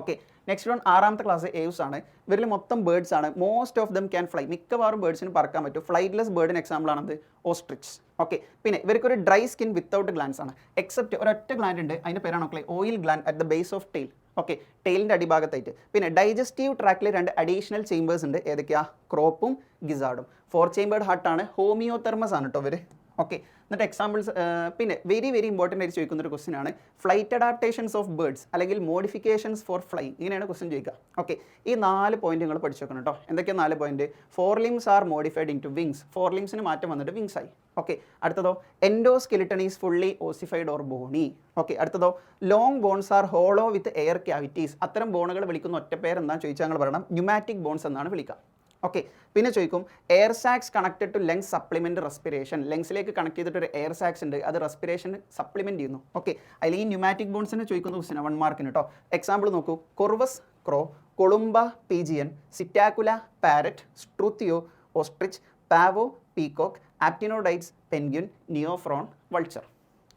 Okay, next one 6ാമത്തെ ക്ലാസ് ഏവ്സ് ആണ്. ഇവരിൽ മൊത്തം birds ആണ്. Most of them can fly. മിക്കവാറും ബേർഡ്സിന് പറക്കാൻ പറ്റും. ഫ്ലൈറ്റ്ലെസ് ബേർഡിന് എക്സാമ്പിൾ ആണത് ഓസ്ട്രിച്ച്. ഓക്കെ, പിന്നെ ഇവർക്കൊരു ഡ്രൈ സ്കിൻ വിത്തൗട്ട് ഗ്ലാൻസ് ആണ്. എക്സെപ്റ്റ് ഒരൊറ്റ ഗ്ലാൻഡ് ഉണ്ട്, അതിൻ്റെ പേരാണ് മക്കളെ oil gland at the base of tail. Okay, ടെയിലിൻ്റെ അടിഭാഗത്തായിട്ട്. പിന്നെ ഡൈജസ്റ്റീവ് ട്രാക്കിൽ 2 അഡീഷണൽ ചേംബേഴ്സ് ഉണ്ട്. ഏതൊക്കെയാ? ക്രോപ്പും ഗിസാർഡും. 4 ചേംബേർഡ് ഹാർട്ടാണ്. ഹോമിയോതെർമസ് ആണ് കേട്ടോ ഇവർ. ഓക്കെ, എന്നിട്ട് എക്സാമ്പിൾസ് പിന്നെ വെരി ഇമ്പോർട്ടൻ്റ് ആയിട്ട് ചോദിക്കുന്ന ഒരു ക്വസ്റ്റൻ ആണ് ഫ്ലൈറ്റ് അഡാപ്റ്റേഷൻസ് ഓഫ് ബേർഡ്സ് അല്ലെങ്കിൽ മോഡിഫിക്കേഷൻസ് ഫോർ ഫ്ലൈ. ഇങ്ങനെയാണ് ക്വസ്റ്റൻ ചോദിക്കുക. ഓക്കെ, ഈ 4 പോയിന്റ് നിങ്ങൾ പഠിച്ചു വെക്കണം കേട്ടോ. എന്തൊക്കെയാണ് 4 point? 4 limbs are modified into wings. 4 limbsന് മാറ്റം വന്നിട്ട് വിങ്സ് ആയി. ഓക്കെ, അടുത്തതോ endoskeleton is fully ossified or bony. Okay, അടുത്തതോ long bones are hollow with air cavities. അത്തരം ബോണുകൾ വിളിക്കുന്ന ഒറ്റ പേര് എന്താണെന്ന് ചോദിച്ചാൽ ഞങ്ങൾ പറയണം ന്യൂമാറ്റിക് ബോൺസ് എന്നാണ് വിളിക്കുക. ഓക്കെ, പിന്നെ ചോദിക്കും air sacs connected to lungs supplement respiration. ലങ്സിലേക്ക് കണക്ട് ചെയ്തിട്ട് ഒരു എയർ സാക്സ് ഉണ്ട്, അത് റെസ്പിറേഷൻ സപ്ലിമെൻറ്റ് ചെയ്യുന്നു. ഓക്കെ, അതിൽ ഈ ന്യൂമാറ്റിക് ബോൺസിനെ ചോദിക്കുന്ന ക്വസ്റ്റൻ 1 മാർക്കിന് കേട്ടോ. എക്സാമ്പിൾ നോക്കൂ. Corvus crow, Columba pigeon, Psittacula parrot, Struthio ostrich, Pavo peacock, Aptenodytes penguin, Neophron vulture.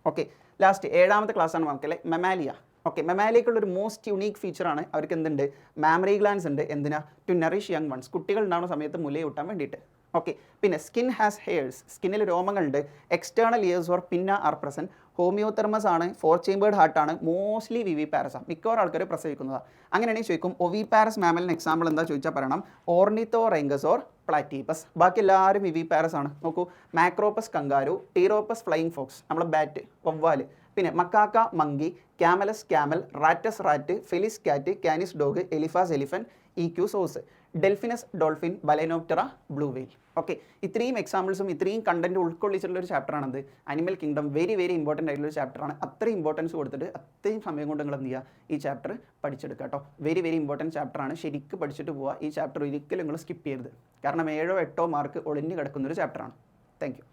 Okay, last 7ാമത്തെ ക്ലാസ്സാണ് മക്കളെ മെമാലിയ. ഓക്കെ, മെമാലിയക്കുള്ളൊരു മോസ്റ്റ് യുണീക്ക് ഫീച്ചറാണ് അവർക്ക് എന്തുണ്ട്? മാമറി ഗ്ലാൻസ് ഉണ്ട്. എന്തിനാ? To nourish young ones. കുട്ടികൾ ഉണ്ടാകുന്ന സമയത്ത് മുലയൂട്ടാൻ വേണ്ടിയിട്ട്. ഓക്കെ, പിന്നെ സ്കിൻ ഹാസ് ഹെയർസ്. സ്കിന്നിൽ രോമങ്ങളുണ്ട്. എക്സ്റ്റേണൽ ഇയേഴ്സ് ഓർ പിന്ന ആർ പ്രസൻറ്റ്. ഹോമിയോതെർമസ് ആണ്. 4 ചേംബേർഡ് ഹാർട്ടാണ്. മോസ്റ്റ്ലി വിവിപാരസാണ്. മിക്കവാറും ആൾക്കാർ പ്രസവിക്കുന്നതാണ്. അങ്ങനെയാണെങ്കിൽ ചോദിക്കും ഒവിപാരസ് മാമലിന് എക്സാമ്പിൾ എന്താ ചോദിച്ചാൽ പറയണം ഓർണിത്തോറൈംഗസ് ഓർ പ്ലാറ്റീപ്പസ്. ബാക്കി എല്ലാവരും വിവിപാരസ് ആണ്. നോക്കൂ, Macropus kangaroo, Pteropus flying fox നമ്മളെ ബാറ്റ് വവ്വാല്, പിന്നെ Macaca monkey, Camelus camel, Rattus rat, Felis cat, Canis dog, Elephas elephant, Equus, Delphinus dolphin, Balaenoptera, blue whale. Okay, ഇത്രയും എക്സാമ്പിൾസും ഇത്രയും കണ്ടന്റ് ഉൾക്കൊള്ളിച്ചിട്ടുള്ള ഒരു ചാപ്റ്ററാണത് അനിമൽ കിങ്ഡം. വെരി ഇമ്പോർട്ടൻ്റ് ആയിട്ടുള്ള ഒരു ചാപ്റ്ററാണ്. അത്രയും ഇമ്പോർട്ടൻസ് കൊടുത്തിട്ട് അത്രയും സമയം കൊണ്ട് നിങ്ങൾ എന്ത് ചെയ്യുക? ഈ ചാപ്റ്റർ പഠിച്ചെടുക്കുക കേട്ടോ. വെരി ഇമ്പോർട്ടൻറ്റ് ചാപ്റ്ററാണ്. ശരിക്കും പഠിച്ചിട്ട് പോവുക. ഈ ചാപ്റ്റർ ഒരിക്കലും നിങ്ങൾ സ്കിപ്പ് ചെയ്യരുത്. കാരണം 7 or 8 മാർക്ക് ഒളിഞ്ഞ് കിടക്കുന്നൊരു ചാപ്റ്ററാണ്. Thank U.